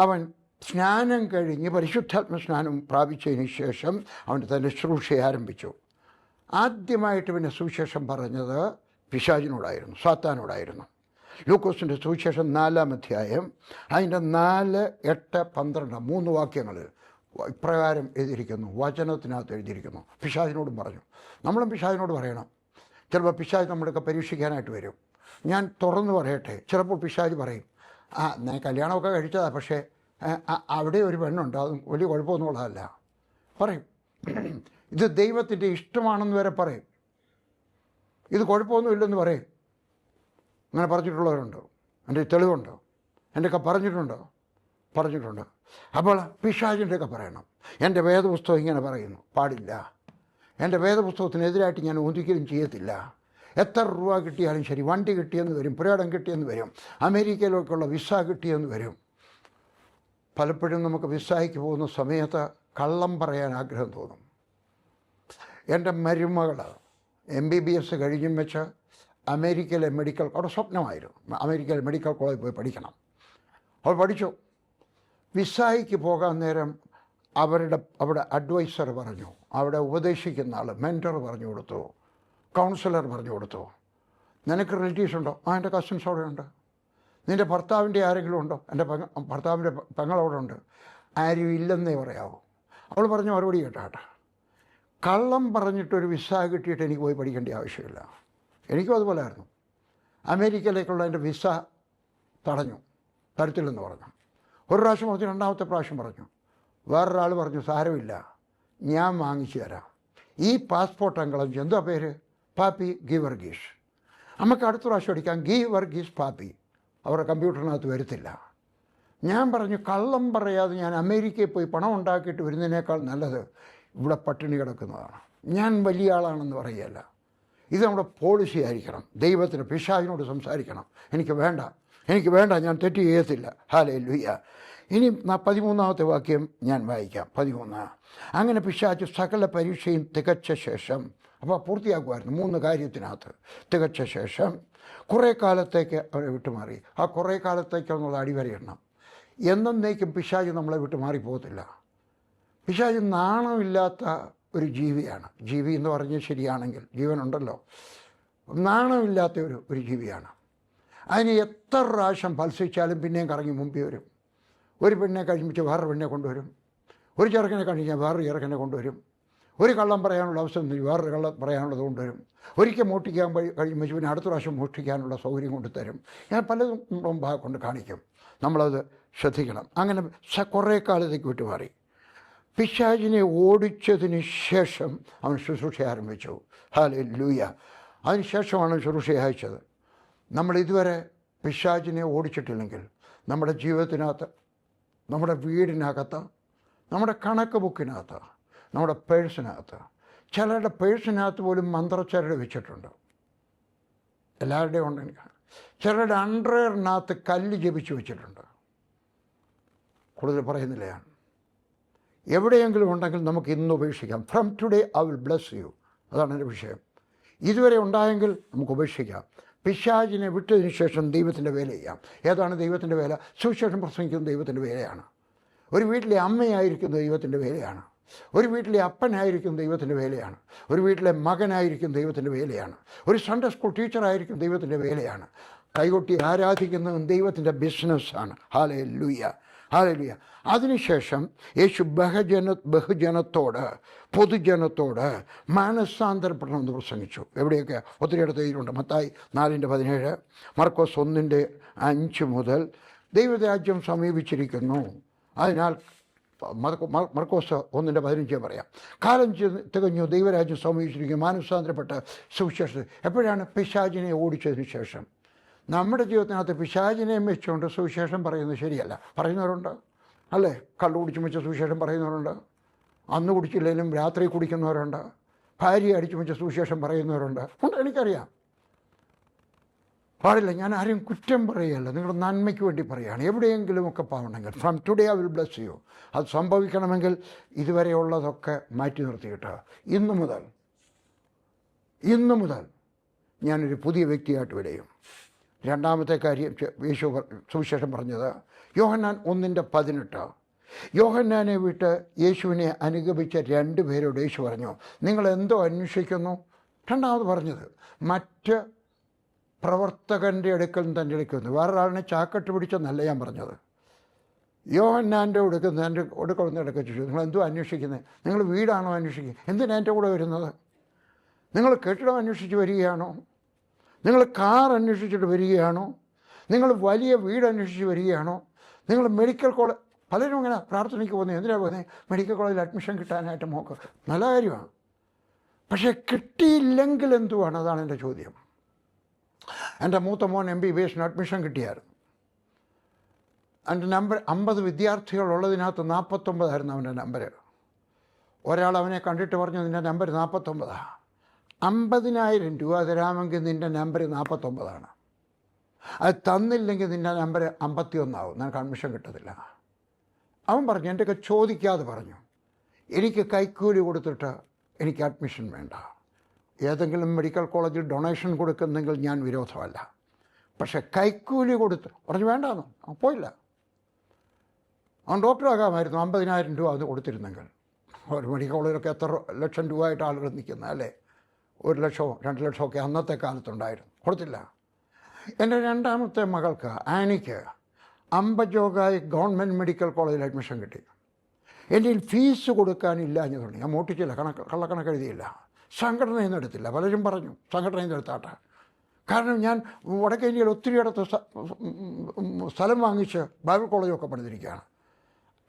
അവൻ സ്നാനം കഴിഞ്ഞ് പരിശുദ്ധാത്മ സ്നാനം പ്രാപിച്ചതിന് ശേഷം അവൻ തൻ്റെ ശുശ്രൂഷയെ ആരംഭിച്ചു. ആദ്യമായിട്ട് പിന്നെ സുവിശേഷം പറഞ്ഞത് പിശാചിനോടായിരുന്നു, സാത്താനോടായിരുന്നു. ലൂക്കോസിൻ്റെ സുവിശേഷം 4-ാം അധ്യായം അതിൻ്റെ 4, 8, 12 3 വാക്യങ്ങൾ ഇപ്രകാരം എഴുതിയിരിക്കുന്നു. വചനത്തിനകത്ത് എഴുതിയിരിക്കുന്നു. പിശാചിനോടും പറഞ്ഞു. നമ്മളും പിശാചിനോട് പറയണം. ചിലപ്പോൾ പിശാച് നമ്മുടെയൊക്കെ പരീക്ഷിക്കാനായിട്ട് വരും. ഞാൻ തുറന്നു പറയട്ടെ, ചിലപ്പോൾ പിശാച് പറയും, ഞാൻ കല്യാണമൊക്കെ കഴിച്ചതാണ്, പക്ഷേ അവിടെ ഒരു പെണ്ണുണ്ട്, അത് വലിയ കുഴപ്പമൊന്നുമുള്ളതല്ല പറയും. ഇത് ദൈവത്തിൻ്റെ ഇഷ്ടമാണെന്ന് വരെ പറയും. ഇത് കുഴപ്പമൊന്നുമില്ലെന്ന് പറയും. അങ്ങനെ പറഞ്ഞിട്ടുള്ളവരുണ്ടോ? എൻ്റെ തെളിവുണ്ടോ? എൻ്റെയൊക്കെ പറഞ്ഞിട്ടുണ്ട്. അപ്പോൾ പിശാചിൻ്റെയൊക്കെ പറയണം, എൻ്റെ വേദപുസ്തകം ഇങ്ങനെ പറയുന്നു, പാടില്ല. എൻ്റെ വേദപുസ്തകത്തിനെതിരായിട്ട് ഞാൻ ഒരിക്കലും ചെയ്യത്തില്ല. എത്ര രൂപ കിട്ടിയാലും ശരി, വണ്ടി കിട്ടിയെന്ന് വരും, പുരയിടം കിട്ടിയെന്ന് വരും, അമേരിക്കയിലേക്കുള്ള വിസ കിട്ടിയെന്ന് വരും. പലപ്പോഴും നമുക്ക് വിസയ്ക്ക് പോകുന്ന സമയത്ത് കള്ളം പറയാൻ ആഗ്രഹം തോന്നും. എൻ്റെ മരുമകൾ MBBS കഴിഞ്ഞും വെച്ച് അമേരിക്കയിലെ മെഡിക്കൽ, അവിടെ സ്വപ്നമായിരുന്നു അമേരിക്കയിലെ മെഡിക്കൽ കോളേജിൽ പോയി പഠിക്കണം. അവൾ പഠിച്ചു. വിസയ്ക്ക് പോകാൻ നേരം അവിടെ അഡ്വൈസർ പറഞ്ഞു, അവിടെ ഉപദേശിക്കുന്ന ആൾ, മെൻറ്റർ പറഞ്ഞു കൊടുത്തു, കൗൺസിലർ പറഞ്ഞു കൊടുത്തു, നിനക്ക് റിലേറ്റീവ്സ് ഉണ്ടോ? എൻ്റെ കസിൻസ് അവിടെ ഉണ്ട്. നിൻ്റെ ഭർത്താവിൻ്റെ ആരെങ്കിലും ഉണ്ടോ? എൻ്റെ ഭർത്താവിൻ്റെ പെങ്ങളവിടെ ഉണ്ട്. ആരും ഇല്ലെന്നേ പറയാവൂ. അവൾ പറഞ്ഞ മറുപടി കേട്ടാട്ടെ, കള്ളം പറഞ്ഞിട്ടൊരു വിസ കിട്ടിയിട്ട് എനിക്ക് പോയി പഠിക്കേണ്ട ആവശ്യമില്ല. എനിക്കും അതുപോലെ ആയിരുന്നു. അമേരിക്കയിലേക്കുള്ള എൻ്റെ വിസ തരത്തില്ലെന്ന് പറഞ്ഞു. ഒരു പ്രാവശ്യം പറഞ്ഞു, രണ്ടാമത്തെ പ്രാവശ്യം പറഞ്ഞു. വേറൊരാൾ പറഞ്ഞു, സാരമില്ല, ഞാൻ വാങ്ങിച്ചു തരാം. ഈ പാസ്പോർട്ട് അങ്കളഞ്ച്, എന്താ പേര്? പാപ്പി ഗീവർഗീസ്. നമുക്ക് അടുത്ത പ്രാവശ്യം അടിക്കാം ഗീവർഗീസ് പാപ്പി. അവരുടെ കമ്പ്യൂട്ടറിനകത്ത് വരത്തില്ല. ഞാൻ പറഞ്ഞു, കള്ളം പറയാതെ ഞാൻ അമേരിക്കയിൽ പോയി പണം ഉണ്ടാക്കിയിട്ട് വരുന്നതിനേക്കാൾ നല്ലത് ഇവിടെ പട്ടിണി കിടക്കുന്നതാണ്. ഞാൻ വലിയ ആളാണെന്ന് പറയുകയല്ല. ഇത് നമ്മുടെ പോളിസി ആയിരിക്കണം. ദൈവത്തിന് പിശാചിനോട് സംസാരിക്കണം, എനിക്ക് വേണ്ട, ഞാൻ തെറ്റ് ചെയ്യത്തില്ല. ഹല്ലേലൂയ. ഇനി 13ാമത്തെ വാക്യം ഞാൻ വായിക്കാം. 13. അങ്ങനെ പിശാച് സകല പരീക്ഷയും തികച്ച ശേഷം, അപ്പോൾ പൂർത്തിയാക്കുമായിരുന്നു 3 കാര്യത്തിനകത്ത്. തികച്ച ശേഷം കുറേ കാലത്തേക്ക് അവരെ വിട്ടുമാറി. ആ കുറേ കാലത്തേക്കെന്നുള്ള അടിവരയിടണം. എന്നേക്കും പിശാച് നമ്മളെ വിട്ട് മാറിപ്പോകത്തില്ല. പിശാച് നാണമില്ലാത്ത ഒരു ജീവിയാണ്. ജീവി എന്ന് പറഞ്ഞ് ശരിയാണെങ്കിൽ, ജീവനുണ്ടല്ലോ, നാണമില്ലാത്ത ഒരു ജീവിയാണ്. അതിന് എത്ര പ്രാവശ്യം ഫത്സിച്ചാലും പിന്നെയും കറങ്ങി മുമ്പിൽ വരും. ഒരു പെണ്ണെ കഴിപ്പിച്ച് വേറൊരു പെണ്ണെ കൊണ്ടുവരും. ഒരു ചെറുക്കനെ കഴിക്കാൻ വേറൊരു ചെറുക്കനെ കൊണ്ടുവരും. ഒരു കള്ളം പറയാനുള്ള അവസരം വേറൊരു കള്ളം പറയാനുള്ളത് കൊണ്ടുവരും. ഒരിക്കൽ മോഷ്ടിക്കാൻ കഴിയുമ്പോൾ പിന്നെ അടുത്ത പ്രാവശ്യം മോഷ്ടിക്കാനുള്ള സൗകര്യം കൊണ്ടുതരും. ഞാൻ പലതും മുമ്പാകെ കൊണ്ട് കാണിക്കും. നമ്മളത് ശ്രദ്ധിക്കണം. അങ്ങനെ കുറേ കാലത്തേക്ക് വിട്ടുമാറി. പിശാചിനെ ഓടിച്ചതിന് ശേഷം അവൻ ശുശ്രൂഷ ആരംഭിച്ചു. ഹല്ലേലൂയ. അതിന് ശേഷമാണ് ശുശ്രൂഷ അയച്ചത്. നമ്മൾ ഇതുവരെ പിശാചിനെ ഓടിച്ചിട്ടില്ലെങ്കിൽ നമ്മുടെ ജീവിതത്തിനകത്ത്, നമ്മുടെ വീടിനകത്ത്, നമ്മുടെ കണക്ക് ബുക്കിനകത്ത്, നമ്മുടെ പേഴ്സിനകത്ത്, ചിലരുടെ പേഴ്സിനകത്ത് പോലും മന്ത്രച്ചരട് വെച്ചിട്ടുണ്ട്. എല്ലാവരുടെയും ഉണ്ട്. ചിലരുടെ അണ്ടർവെയറിനകത്ത് കല്ല് ജപിച്ച് വെച്ചിട്ടുണ്ട്. കൂടുതൽ പറയുന്നില്ല ഞാൻ. എവിടെയെങ്കിലും ഉണ്ടെങ്കിൽ നമുക്ക് ഇന്ന് ഉപേക്ഷിക്കാം. From today I will bless you. അതാണ് എൻ്റെ വിഷയം. ഇതുവരെ ഉണ്ടായെങ്കിൽ നമുക്ക് ഉപേക്ഷിക്കാം. പിശാചിനെ വിട്ടതിന് ശേഷം ദൈവത്തിൻ്റെ വേല ചെയ്യാം. ഏതാണ് ദൈവത്തിൻ്റെ വേല? സുവിശേഷം പ്രസംഗിക്കുന്ന ദൈവത്തിൻ്റെ വേലയാണ്. ഒരു വീട്ടിലെ അമ്മയായിരിക്കുന്ന ദൈവത്തിൻ്റെ വേലയാണ്. ഒരു വീട്ടിലെ അപ്പനായിരിക്കും ദൈവത്തിൻ്റെ വേലയാണ്. ഒരു വീട്ടിലെ മകനായിരിക്കും ദൈവത്തിൻ്റെ വേലയാണ്. ഒരു സൺഡേ സ്കൂൾ ടീച്ചറായിരിക്കും ദൈവത്തിൻ്റെ വേലയാണ്. കൈകൊട്ടി ആരാധിക്കുന്നതും ദൈവത്തിൻ്റെ ബിസിനസ്സാണ്. Hallelujah, hallelujah. അതിനുശേഷം യേശു ബഹുജനത്തോട്, പൊതുജനത്തോട് മാനസാന്തരപ്പെടണമെന്ന് പ്രസംഗിച്ചു. എവിടെയൊക്കെ? ഒത്തിരി ഇടത്ത് എഴുതിയിട്ടുണ്ട്. മത്തായി 4:17, മർക്കോസ് 1:5 മുതൽ ദൈവരാജ്യം സമീപിച്ചിരിക്കുന്നു. അതിനാൽ മർക്കോസ് 1:15 പറയാം. കാലം തികഞ്ഞു, ദൈവരാജ്യം സമീപിച്ചിരിക്കുന്നു, മാനസാന്തരപ്പെട്ട സുവിശേഷം. എപ്പോഴാണ്? പിശാചിനെ ഓടിച്ചതിന് ശേഷം. നമ്മുടെ ജീവിതത്തിനകത്ത് പിശാചിനെയും വെച്ചുകൊണ്ട് സുവിശേഷം പറയുന്നത് ശരിയല്ല. പറയുന്നവരുണ്ട്, അല്ലേ? കള്ളു കുടിച്ചു വെച്ച സുവിശേഷം പറയുന്നവരുണ്ട്. അന്ന് കുടിച്ചില്ലെങ്കിലും രാത്രി കുടിക്കുന്നവരുണ്ട്. ഭാര്യയെ അടിച്ചു വെച്ച സുവിശേഷം പറയുന്നവരുണ്ട്. എനിക്കറിയാം. പാടില്ല. ഞാൻ ആരെയും കുറ്റം പറയുകയല്ല, നിങ്ങളുടെ നന്മയ്ക്ക് വേണ്ടി പറയുകയാണ്. എവിടെയെങ്കിലുമൊക്കെ പാവണമെങ്കിൽ from today I will bless you. അത് സംഭവിക്കണമെങ്കിൽ ഇതുവരെയുള്ളതൊക്കെ മാറ്റി നിർത്തിയിട്ട് ഇന്നു മുതൽ ഞാനൊരു പുതിയ വ്യക്തിയായിട്ട് വിടയും. രണ്ടാമത്തെ കാര്യം യേശു സുവിശേഷം പറഞ്ഞത് യോഹന്നാൻ 1:18. യോഹന്നാനെ വിട്ട് യേശുവിനെ അനുഗമിച്ച 2 പേരോട് യേശു പറഞ്ഞു, നിങ്ങളെന്തോ അന്വേഷിക്കുന്നു? രണ്ടാമത് പറഞ്ഞത് മറ്റ് പ്രവർത്തകൻ്റെ അടുക്കൽ തൻ്റെ അടുക്കുന്നു. വേറൊരാളിനെ ചാക്കട്ട് പിടിച്ചെന്നല്ല ഞാൻ പറഞ്ഞത്. യോഹന്നാൻ്റെ അടുക്കുന്ന എൻ്റെ അടുക്കളൊന്ന് ഇടയ്ക്ക് ചോദിച്ചു, നിങ്ങളെന്തോ അന്വേഷിക്കുന്നത്? നിങ്ങൾ വീടാണോ അന്വേഷിക്കുന്നത്? എന്തിനാണ് എൻ്റെ കൂടെ വരുന്നത്? നിങ്ങൾ കെട്ടിടം അന്വേഷിച്ച് വരികയാണോ? നിങ്ങൾ കാർ അന്വേഷിച്ചിട്ട് വരികയാണോ? നിങ്ങൾ വലിയ വീട് അന്വേഷിച്ച് വരികയാണോ? നിങ്ങൾ മെഡിക്കൽ കോളേജ്, പലരും ഇങ്ങനെ പ്രാർത്ഥനയ്ക്ക് പോകുന്നത് എന്തിനാണ് പോകുന്നത്? മെഡിക്കൽ കോളേജിൽ അഡ്മിഷൻ കിട്ടാനായിട്ട് നോക്ക്. നല്ല കാര്യമാണ്. പക്ഷേ കിട്ടിയില്ലെങ്കിൽ എന്തുവാണ്? അതാണ് എൻ്റെ ചോദ്യം. എൻ്റെ മൂത്ത മോൻ MBBS അഡ്മിഷൻ കിട്ടിയായിരുന്നു. എൻ്റെ നമ്പർ 50 വിദ്യാർത്ഥികളുള്ളതിനകത്ത് 49 അവൻ്റെ നമ്പർ. ഒരാൾ അവനെ കണ്ടിട്ട് പറഞ്ഞു, നിൻ്റെ നമ്പർ 49. 50,000 രൂപ തരാമെങ്കിൽ നിൻ്റെ നമ്പർ 49. അത് തന്നില്ലെങ്കിൽ നിൻ്റെ നമ്പർ 51 നിനക്ക് അഡ്മിഷൻ കിട്ടത്തില്ല. അവൻ പറഞ്ഞു, എൻ്റെയൊക്കെ ചോദിക്കാതെ പറഞ്ഞു, എനിക്ക് കൈക്കൂലി കൊടുത്തിട്ട് എനിക്ക് അഡ്മിഷൻ വേണ്ട. ഏതെങ്കിലും മെഡിക്കൽ കോളേജിൽ ഡൊണേഷൻ കൊടുക്കുന്നെങ്കിൽ ഞാൻ വിരോധമല്ല. പക്ഷേ കൈക്കൂലി കൊടുത്ത് പറഞ്ഞു വേണ്ടാന്ന് പോയില്ല. അവൻ ഡോക്ടറാകാമായിരുന്നു 50,000 രൂപ അത് കൊടുത്തിരുന്നെങ്കിൽ. ഒരു മെഡിക്കൽ കോളേജിലൊക്കെ എത്ര ലക്ഷം രൂപ ആയിട്ട് ആളുകൾ നിൽക്കുന്നത് അല്ലേ? 1 ലക്ഷമോ 2 ലക്ഷമോ ഒക്കെ അന്നത്തെ കാലത്തുണ്ടായിരുന്നു. കൊടുത്തില്ല. എൻ്റെ രണ്ടാമത്തെ മകൾക്ക് ആനിക്ക് അംബജോഗായി ഗവൺമെൻറ് മെഡിക്കൽ കോളേജിൽ അഡ്മിഷൻ കിട്ടി. എൻ്റെ ഫീസ് കൊടുക്കാനില്ല എന്ന് തുടങ്ങി. ഞാൻ മോട്ടിച്ചില്ല, കള്ളക്കണക്ക് എഴുതിയില്ല, സംഘടനയിൽ നിന്ന് എടുത്തില്ല. പലരും പറഞ്ഞു സംഘടനയിൽ നിന്ന് എടുത്താട്ടെ. കാരണം ഞാൻ വടക്കേ ഇന്ത്യയിൽ ഒത്തിരിയിടത്ത് സ്ഥലം വാങ്ങിച്ച് ബൈബിൾ കോളേജൊക്കെ പണിതിരിക്കുകയാണ്.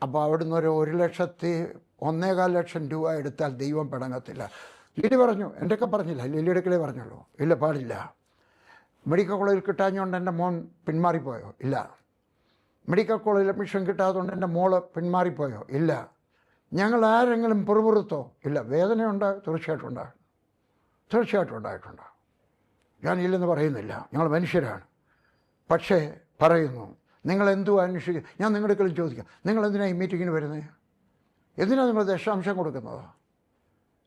അപ്പോൾ അവിടുന്ന് ഒരു 1,1,4,00,000 രൂപ എടുത്താൽ ദൈവം പിണങ്ങത്തില്ല. ലിലി പറഞ്ഞു, എൻ്റെയൊക്കെ പറഞ്ഞില്ല, ലിലി എടുക്കലേ പറഞ്ഞുള്ളൂ. ഇല്ല, പാടില്ല. മെഡിക്കൽ കോളേജിൽ കിട്ടാഞ്ഞുകൊണ്ട് എൻ്റെ മോൻ പിന്മാറിപ്പോയോ? ഇല്ല. മെഡിക്കൽ കോളേജിൽ അഡ്മിഷൻ കിട്ടാത്തതുകൊണ്ട് എൻ്റെ മോള് പിന്മാറിപ്പോയോ? ഇല്ല. ഞങ്ങൾ ആരെങ്കിലും പുറപുറത്തോ? ഇല്ല. വേദനയുണ്ട്, തീർച്ചയായിട്ടും ഉണ്ടായിട്ടുണ്ട്. ഞാനില്ലെന്ന് പറയുന്നില്ല, ഞങ്ങൾ മനുഷ്യരാണ്. പക്ഷേ പറയുന്നു, നിങ്ങളെന്തു അന്വേഷിക്കുക? ഞാൻ നിങ്ങളുടെ ചോദിക്കാം, നിങ്ങളെന്തിനാണ് ഈ മീറ്റിങ്ങിന് വരുന്നത്? എന്തിനാണ് നിങ്ങൾ ദശാംശം കൊടുക്കുന്നത്?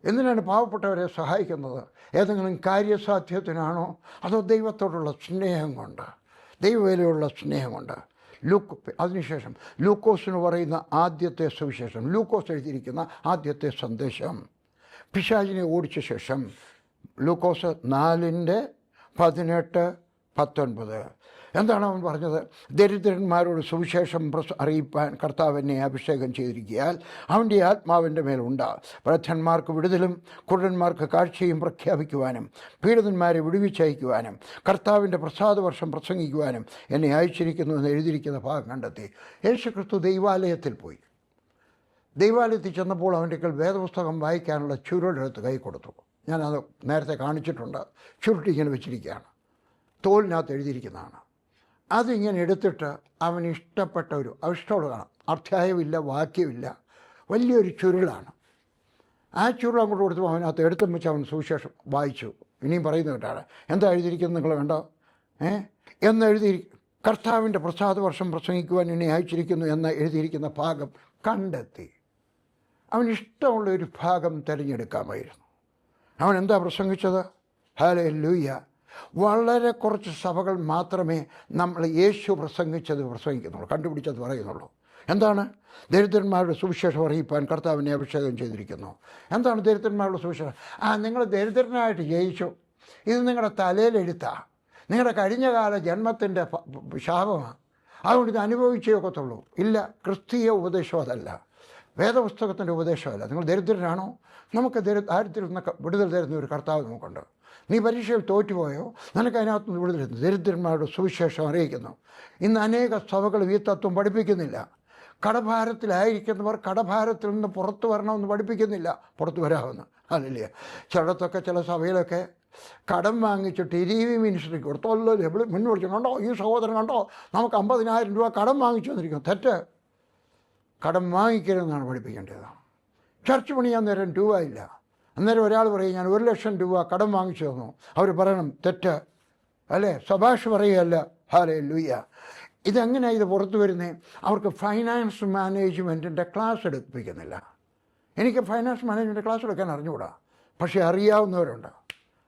എന്തിനാണ് പാവപ്പെട്ടവരെ സഹായിക്കുന്നത്? ഏതെങ്കിലും കാര്യസാധ്യത്തിനാണോ? അതോ ദൈവത്തോടുള്ള സ്നേഹം കൊണ്ട്, ദൈവവേലയുള്ള സ്നേഹം കൊണ്ട്? അതിനുശേഷം ലൂക്കോസിന് പറയുന്ന ആദ്യത്തെ സുവിശേഷം, ലൂക്കോസ് എഴുതിയിരിക്കുന്ന ആദ്യത്തെ സന്ദേശം, പിശാചിനെ ഓടിച്ച ശേഷം ലൂക്കോസ് 4:18-19 എന്താണ് അവൻ പറഞ്ഞത്? ദരിദ്രന്മാരോട് സുവിശേഷം അറിയിപ്പാൻ കർത്താവ് എന്നെ അഭിഷേകം ചെയ്തിരിക്കുകയാൽ അവൻ്റെ ആത്മാവിൻ്റെ മേലുണ്ട്. വൃദ്ധന്മാർക്ക് വിടുതലും കുരുടന്മാർക്ക് കാഴ്ചയും പ്രഖ്യാപിക്കുവാനും പീഡിതന്മാരെ വിടുവിച്ചയക്കുവാനും കർത്താവിൻ്റെ പ്രസാദവർഷം പ്രസംഗിക്കുവാനും എന്നെ അയച്ചിരിക്കുന്നു എന്ന് എഴുതിയിരിക്കുന്ന ഭാഗം കണ്ടെത്തി. യേശുക്രിസ്തു ദൈവാലയത്തിൽ പോയി. ദൈവാലയത്തിൽ ചെന്നപ്പോൾ അവൻ്റെ വേദപുസ്തകം വായിക്കാനുള്ള ചുരുളെടുത്ത് കൈ കൊടുത്തു. ഞാനത് നേരത്തെ കാണിച്ചിട്ടുണ്ട്. ചുരുട്ടി ഇങ്ങനെ വെച്ചിരിക്കുകയാണ്, തോലിനകത്ത് എഴുതിയിരിക്കുന്നതാണ്. അതിങ്ങനെ എടുത്തിട്ട് അവന് ഇഷ്ടപ്പെട്ട ഇഷ്ടമുള്ള കാണാം, അധ്യായമില്ല, വാക്യമില്ല, വലിയൊരു ചുരുളാണ്. ആ ചുരുൾ അങ്ങോട്ട് കൊടുത്തപ്പോൾ അവനകത്ത് എടുത്തും വെച്ച് അവൻ സുവിശേഷം വായിച്ചു. ഇനിയും പറയുന്നത് കേട്ടാണ്, എന്താ എഴുതിയിരിക്കുന്നത് നിങ്ങൾ കണ്ടോ? എന്നെഴുതി കർത്താവിൻ്റെ പ്രസാദവർഷം പ്രസംഗിക്കുവാൻ എന്നെ അയച്ചിരിക്കുന്നു എന്ന് എഴുതിയിരിക്കുന്ന ഭാഗം കണ്ടെത്തി. അവനിഷ്ടമുള്ള ഒരു ഭാഗം തിരഞ്ഞെടുക്കാമായിരുന്നു. അവൻ എന്താ പ്രസംഗിച്ചത്? ഹല്ലേലൂയ. വളരെ കുറച്ച് സഭകൾ മാത്രമേ നമ്മൾ യേശു പ്രസംഗിക്കുന്നുള്ളൂ, കണ്ടുപിടിച്ചത് പറയുന്നുള്ളൂ. എന്താണ്? ദരിദ്രന്മാരുടെ സുവിശേഷം അറിയിപ്പാൻ കർത്താവിനെ അഭിഷേകം ചെയ്തിരിക്കുന്നു. എന്താണ് ദരിദ്രന്മാരുടെ സുവിശേഷം? നിങ്ങൾ ദരിദ്രനായിട്ട് ജയിച്ചു, ഇത് നിങ്ങളുടെ തലയിലെഴുത്താ, നിങ്ങളുടെ കഴിഞ്ഞകാല ജന്മത്തിൻ്റെ ശാപമാണ്, അതുകൊണ്ട് ഇത് അനുഭവിച്ചേ ഒക്കത്തുള്ളൂ. ഇല്ല, ക്രിസ്തീയ ഉപദേശം അതല്ല, വേദപുസ്തകത്തിൻ്റെ ഉപദേശമല്ല. നിങ്ങൾ ദരിദ്രനാണോ? നമുക്ക് ദാരിദ്ര്യത്തിൽ നിന്നൊക്കെ വിടുതൽ തരുന്ന ഒരു കർത്താവ് നമുക്കുണ്ട്. നീ പരീക്ഷയിൽ തോറ്റുപോയോ? നിനക്ക് അതിനകത്ത് നിന്ന് വിടുതൽ തരുന്നു. ദരിദ്രന്മാരുടെ സുവിശേഷം അറിയിക്കുന്നു. ഇന്ന് അനേക സഭകൾ ഈ തത്വം പഠിപ്പിക്കുന്നില്ല. കടഭാരത്തിലായിരിക്കുന്നവർ കടഭാരത്തിൽ നിന്ന് പുറത്തു വരണമെന്ന് പഠിപ്പിക്കുന്നില്ല. പുറത്തു വരാമെന്ന്. അതല്ലേ ചിലടത്തൊക്കെ ചില സഭയിലൊക്കെ കടം വാങ്ങിച്ചിട്ട് TV മിനിസ്ട്രിക്ക് കൊടുത്തോല്ലോ മുന്നോട്ട് കണ്ടോ, ഈ സഹോദരൻ കണ്ടോ, നമുക്ക് 50,000 രൂപ കടം വാങ്ങിച്ചു വന്നിരിക്കും. തെറ്റ്. കടം വാങ്ങിക്കരുതെന്നാണ് പഠിപ്പിക്കേണ്ടത്. ചർച്ച് പണിയാൻ നേരം രൂപ ഇല്ല. അന്നേരം ഒരാൾ പറയും, ഞാൻ 1,00,000 രൂപ കടം വാങ്ങിച്ചു തന്നു. അവർ പറയണം തെറ്റ് അല്ലേ, സഭാഷ് പറയുകയല്ല. ഹല്ലേലൂയ. ഇതെങ്ങനെയാണ് ഇത് പുറത്തു വരുന്നത്? അവർക്ക് ഫൈനാൻസ് മാനേജ്മെൻറ്റിൻ്റെ ക്ലാസ് എടുപ്പിക്കുന്നില്ല. എനിക്ക് ഫൈനാൻസ് മാനേജ്മെൻറ്റ് ക്ലാസ് എടുക്കാൻ അറിഞ്ഞുകൂടാ, പക്ഷേ അറിയാവുന്നവരുണ്ട്.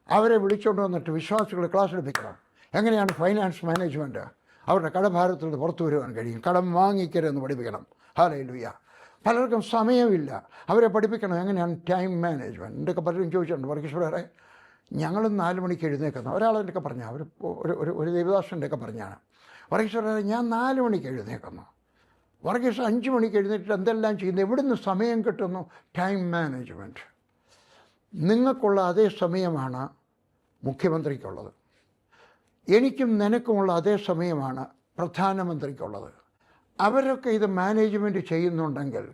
അവരെ വിളിച്ചുകൊണ്ട് വന്നിട്ട് വിശ്വാസികൾ ക്ലാസ് എടുപ്പിക്കണം. എങ്ങനെയാണ് ഫൈനാൻസ് മാനേജ്മെൻറ്റ് അവരുടെ കടഭാരത്തിൽ നിന്ന് പുറത്തു വരുവാൻ കഴിയും? കടം വാങ്ങിക്കരുതെന്ന് പഠിപ്പിക്കണം. ഹല്ലേലൂയ. പലർക്കും സമയമില്ല, അവരെ പഠിപ്പിക്കണം എങ്ങനെയാണ് ടൈം മാനേജ്മെൻറ്റ്. എൻ്റെ ഒക്കെ പലരും ചോദിച്ചിട്ടുണ്ട്, വർഗീശ്വരരെ ഞങ്ങൾ 4 മണിക്ക് എഴുന്നേൽക്കുന്നു. ഒരാളെൻ്റെ ഒക്കെ പറഞ്ഞാൽ ഒരു ദേവദാസൻ്റെ ഒക്കെ പറഞ്ഞാണ്, വർഗീശ്വരരെ ഞാൻ 4 മണിക്ക് എഴുന്നേൽക്കുന്നു, വർഗീസ് 5 മണിക്ക് എഴുന്നേറ്റിട്ട് എന്തെല്ലാം ചെയ്യുന്നു, എവിടുന്ന് സമയം കിട്ടുന്നു? Time management. നിങ്ങൾക്കുള്ള അതേ സമയമാണ് മുഖ്യമന്ത്രിക്കുള്ളത്, എനിക്കും നിനക്കുമുള്ള അതേ സമയമാണ് പ്രധാനമന്ത്രിക്കുള്ളത്. അവരൊക്കെ ഇത് മാനേജ്മെൻറ്റ് ചെയ്യുന്നുണ്ടെങ്കിൽ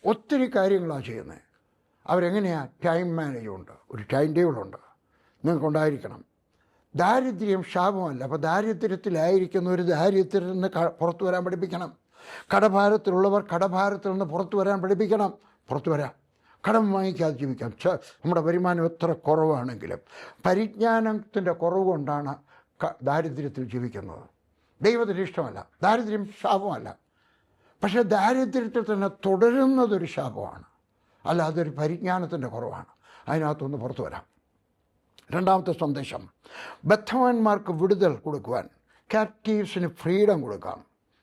ഒത്തിരി കാര്യങ്ങളാണ് ചെയ്യുന്നത്. അവരെങ്ങനെയാണ് ടൈം മാനേജ്മെൻറ്റ്, ഒരു ടൈം ടേബിളുണ്ട്, നിങ്ങൾക്കുണ്ടായിരിക്കണം. ദാരിദ്ര്യം ശാപമല്ല. അപ്പോൾ ദാരിദ്ര്യത്തിലായിരിക്കുന്ന ഒരു ദാരിദ്ര്യത്തിൽ നിന്ന് പുറത്തു വരാൻ പഠിപ്പിക്കണം. കടഭാരത്തിലുള്ളവർ കടഭാരത്തിൽ നിന്ന് പുറത്തു വരാൻ പഠിപ്പിക്കണം. പുറത്തു വരാം, കടം വാങ്ങിക്കാതെ ജീവിക്കാം. നമ്മുടെ വരുമാനം എത്ര കുറവാണെങ്കിലും പരിജ്ഞാനത്തിൻ്റെ കുറവ് കൊണ്ടാണ് ദാരിദ്ര്യത്തിൽ ജീവിക്കുന്നത്. ദൈവത്തിന് ഇഷ്ടമല്ല. ദാരിദ്ര്യം ശാപമല്ല. പക്ഷേ ദാരിദ്ര്യത്തിൽ തന്നെ തുടരുന്നതൊരു ശാപമാണ്. അല്ല, അതൊരു പരിജ്ഞാനത്തിൻ്റെ കുറവാണ്. അതിനകത്തൊന്ന് പുറത്തു വരാം. രണ്ടാമത്തെ സന്ദേശം, ബദ്ധവാന്മാർക്ക് വിടുതൽ കൊടുക്കുവാൻ, ക്യാപ്റ്റീവ്സിന് ഫ്രീഡം കൊടുക്കാം.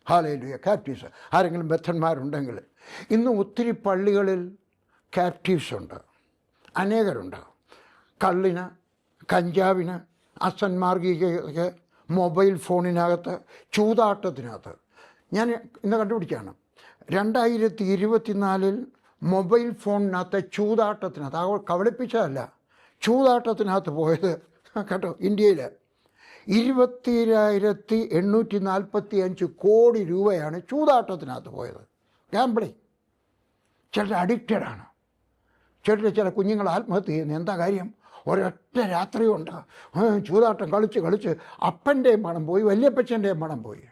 ഹല്ലേലൂയ. ക്യാപ്റ്റീവ്സ്, ആരെങ്കിലും ബദ്ധന്മാരുണ്ടെങ്കിൽ, ഇന്ന് ഒത്തിരി പള്ളികളിൽ ക്യാപ്റ്റീവ്സ് ഉണ്ട്, അനേകരുണ്ട്. കള്ളിന്, കഞ്ചാവിന്, അസന്മാർഗികതയ്ക്ക്, മൊബൈൽ ഫോണിനകത്ത്, ചൂതാട്ടത്തിനകത്ത്. ഞാൻ ഇന്ന് കണ്ടുപിടിക്കുകയാണ്, 2024 മൊബൈൽ ഫോണിനകത്ത് ചൂതാട്ടത്തിനകത്ത്, കബളിപ്പിച്ചതല്ല, ചൂതാട്ടത്തിനകത്ത് പോയത് കേട്ടോ, ഇന്ത്യയിൽ 27,845 കോടി രൂപയാണ് ചൂതാട്ടത്തിനകത്ത് പോയത്. ഗാംബ്ലിങ്. ചിലർ അഡിക്റ്റഡാണ്. ചില കുഞ്ഞുങ്ങൾ ആത്മഹത്യ ചെയ്യുന്നു. എന്താ കാര്യം? ഒരൊറ്റ രാത്രി കൊണ്ട് ചൂതാട്ടം കളിച്ച് അപ്പൻ്റെയും പണം പോയി, വല്യപ്പച്ചൻ്റെയും പണം പോയി.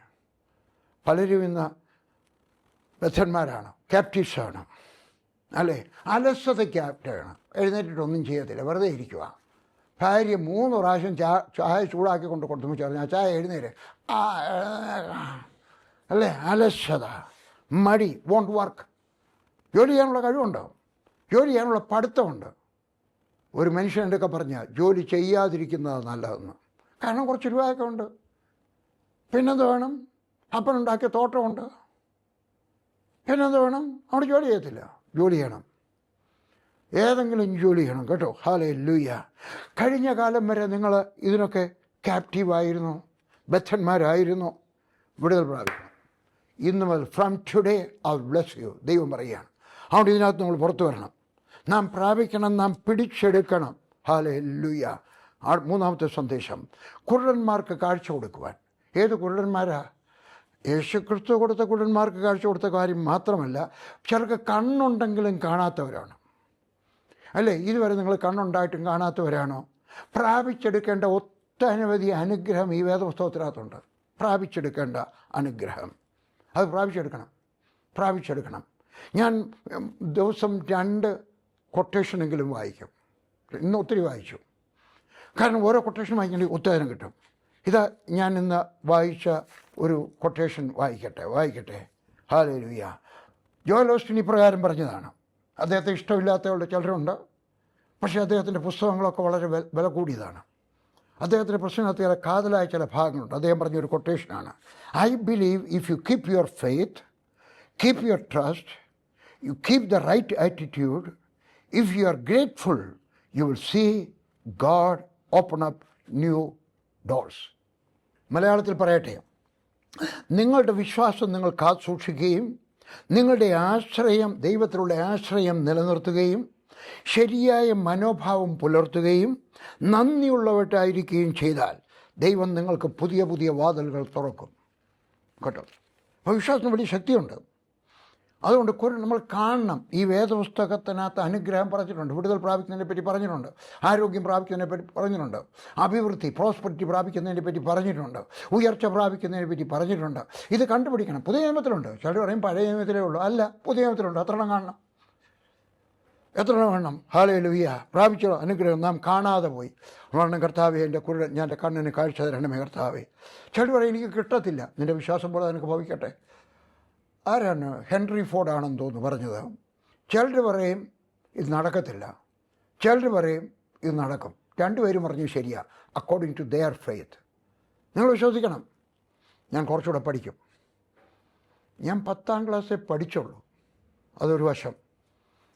പലരും ഇന്ന് ബദ്ധന്മാരാണ്, ക്യാപ്റ്റീവ്സാണ്. അല്ലേ? അലസത ക്യാപ്റ്റയാണ്. എഴുന്നേറ്റിട്ടൊന്നും ചെയ്യത്തില്ല, വെറുതെ ഇരിക്കുക. ഭാര്യ 3 പ്രാവശ്യം ചായ ചൂടാക്കി കൊണ്ട് കൊടുത്തു പറഞ്ഞാൽ ചായ എഴുന്നേര്, അല്ലേ? അലസത, മടി, വോണ്ട് വർക്ക്. ജോലി ചെയ്യാനുള്ള കഴിവുണ്ടോ? ജോലി ചെയ്യാനുള്ള പഠിത്തമുണ്ട്. ഒരു മനുഷ്യൻ്റെയൊക്കെ പറഞ്ഞാൽ ജോലി ചെയ്യാതിരിക്കുന്നതാണ് നല്ലതെന്ന്. കാരണം കുറച്ച് രൂപയൊക്കെ ഉണ്ട്. പിന്നെന്ത് വേണം? അപ്പനുണ്ടാക്കിയ തോട്ടമുണ്ട്. പിന്നെന്ത് വേണം? അവിടെ ജോലി ചെയ്യത്തില്ല. ജോലി ചെയ്യണം, ഏതെങ്കിലും ജോലി ചെയ്യണം കേട്ടോ. ഹല്ലേലൂയ. കഴിഞ്ഞ കാലം വരെ നിങ്ങൾ ഇതിനൊക്കെ ക്യാപ്റ്റീവായിരുന്നു, ബദ്ധന്മാരായിരുന്നു. വിടുതൽ പ്രാപിക്കണം ഇന്ന് മുതൽ. From today I bless you. ദൈവം പറയുകയാണ്. അതുകൊണ്ട് ഇതിനകത്ത് നമ്മൾ പുറത്തു വരണം. നാം പ്രാപിക്കണം, നാം പിടിച്ചെടുക്കണം. ഹല്ലേലൂയ. മൂന്നാമത്തെ സന്ദേശം, കുരുടന്മാർക്ക് കാഴ്ച കൊടുക്കുവാൻ. ഏത് കുരുടന്മാരാ? യേശുക്രിസ്തു കൊടുത്ത കുരുടന്മാർക്ക് കാഴ്ച കൊടുത്ത കാര്യം മാത്രമല്ല, ചിലർക്ക് കണ്ണുണ്ടെങ്കിലും കാണാത്തവരാണ്. അല്ലേ? ഇതുവരെ നിങ്ങൾ കണ്ണുണ്ടായിട്ടും കാണാത്തവരാണോ? പ്രാപിച്ചെടുക്കേണ്ട ഒട്ടനവധി അനുഗ്രഹം ഈ വേദപുസ്തകത്തിനകത്തുണ്ട്. പ്രാപിച്ചെടുക്കേണ്ട അനുഗ്രഹം, അത് പ്രാപിച്ചെടുക്കണം. ഞാൻ ദിവസം 2 കൊട്ടേഷനെങ്കിലും വായിക്കും. ഇന്ന് ഒത്തിരി വായിച്ചു. കാരണം ഓരോ കൊട്ടേഷൻ വായിക്കേണ്ടി ഉത്തരം കിട്ടും. ഇതാ ഞാൻ ഇന്ന് വായിച്ച ഒരു കൊട്ടേഷൻ വായിക്കട്ടെ. ഹല്ലേലൂയ. ജോൽ ഓസ്റ്റിൻ ഇപ്രകാരം പറഞ്ഞതാണ്. അദ്ദേഹത്തെ ഇഷ്ടമില്ലാത്തവരുടെ ചിലരുണ്ട്, പക്ഷേ അദ്ദേഹത്തിൻ്റെ പുസ്തകങ്ങളൊക്കെ വളരെ വില കൂടിയതാണ്. അദ്ദേഹത്തിൻ്റെ പുസ്തകത്തിനകത്ത് ചില കാതലായ ചില ഭാഗങ്ങളുണ്ട്. അദ്ദേഹം പറഞ്ഞൊരു കൊട്ടേഷനാണ്, I believe if you keep your faith, keep your trust, you keep the right attitude, if you are grateful, you will see God open up new doors. മലയാളത്തിൽ പറയട്ടെ, നിങ്ങളുടെ വിശ്വാസം നിങ്ങൾ കാത്തു സൂക്ഷിക്കുകയും നിങ്ങളുടെ ആശ്രയം, ദൈവത്തിലുള്ള ആശ്രയം നിലനിർത്തുകയും ശരിയായ മനോഭാവം പുലർത്തുകയും നന്ദിയുള്ളവരായിരിക്കുകയും ചെയ്താൽ ദൈവം നിങ്ങൾക്ക് പുതിയ പുതിയ വാതിലുകൾ തുറക്കും കേട്ടോ. അപ്പോൾ വിശ്വാസത്തിന് വലിയ ശക്തിയുണ്ട്. അതുകൊണ്ട് നമ്മൾ കാണണം. ഈ വേദപുസ്തകത്തിനകത്ത് അനുഗ്രഹം പറഞ്ഞിട്ടുണ്ട്, വിടുതൽ പ്രാപിക്കുന്നതിനെ പറ്റി പറഞ്ഞിട്ടുണ്ട്, ആരോഗ്യം പ്രാപിക്കുന്നതിനെ പറ്റി പറഞ്ഞിട്ടുണ്ട്, അഭിവൃദ്ധി പ്രോസ്പെരിറ്റി പ്രാപിക്കുന്നതിനെ പറ്റി പറഞ്ഞിട്ടുണ്ട്, ഉയർച്ച പ്രാപിക്കുന്നതിനെ പറ്റി പറഞ്ഞിട്ടുണ്ട്. ഇത് കണ്ടുപിടിക്കണം. പുതിയ നിയമത്തിലുണ്ട്. ചിലർ പറയും പഴയ നിയമത്തിലേ ഉള്ളൂ. അല്ല, പുതിയ നിയമത്തിലുണ്ട്. എത്ര എണ്ണം കാണണം? ഹല്ലേലൂയ. പ്രാപിച്ച അനുഗ്രഹം നാം കാണാതെ പോയി. അതുകൊണ്ട് കർത്താവേ, എൻ്റെ ഞാൻ എൻ്റെ കണ്ണിന് കാഴ്ച തരണമേ കർത്താവേ. ചിലർ പറയും എനിക്ക് കിട്ടത്തില്ല. നിൻ്റെ വിശ്വാസം പോലെ നിനക്ക് ഭവിക്കട്ടെ. ആരാണ്? ഹെൻറി ഫോർഡ് ആണെന്ന് തോന്നുന്നു പറഞ്ഞത്. ചിലർ പറയും ഇത് നടക്കത്തില്ല, ചിലർ പറയും ഇത് നടക്കും. രണ്ടുപേരും പറഞ്ഞു ശരിയാ, അക്കോർഡിംഗ് ടു ദെയർ ഫെയ്ത്ത്. നിങ്ങൾ വിശ്വസിക്കണം. ഞാൻ കുറച്ചുകൂടെ പഠിക്കും. ഞാൻ 10ാം ക്ലാസ്സിൽ പഠിച്ചുള്ളൂ, അതൊരു വശം.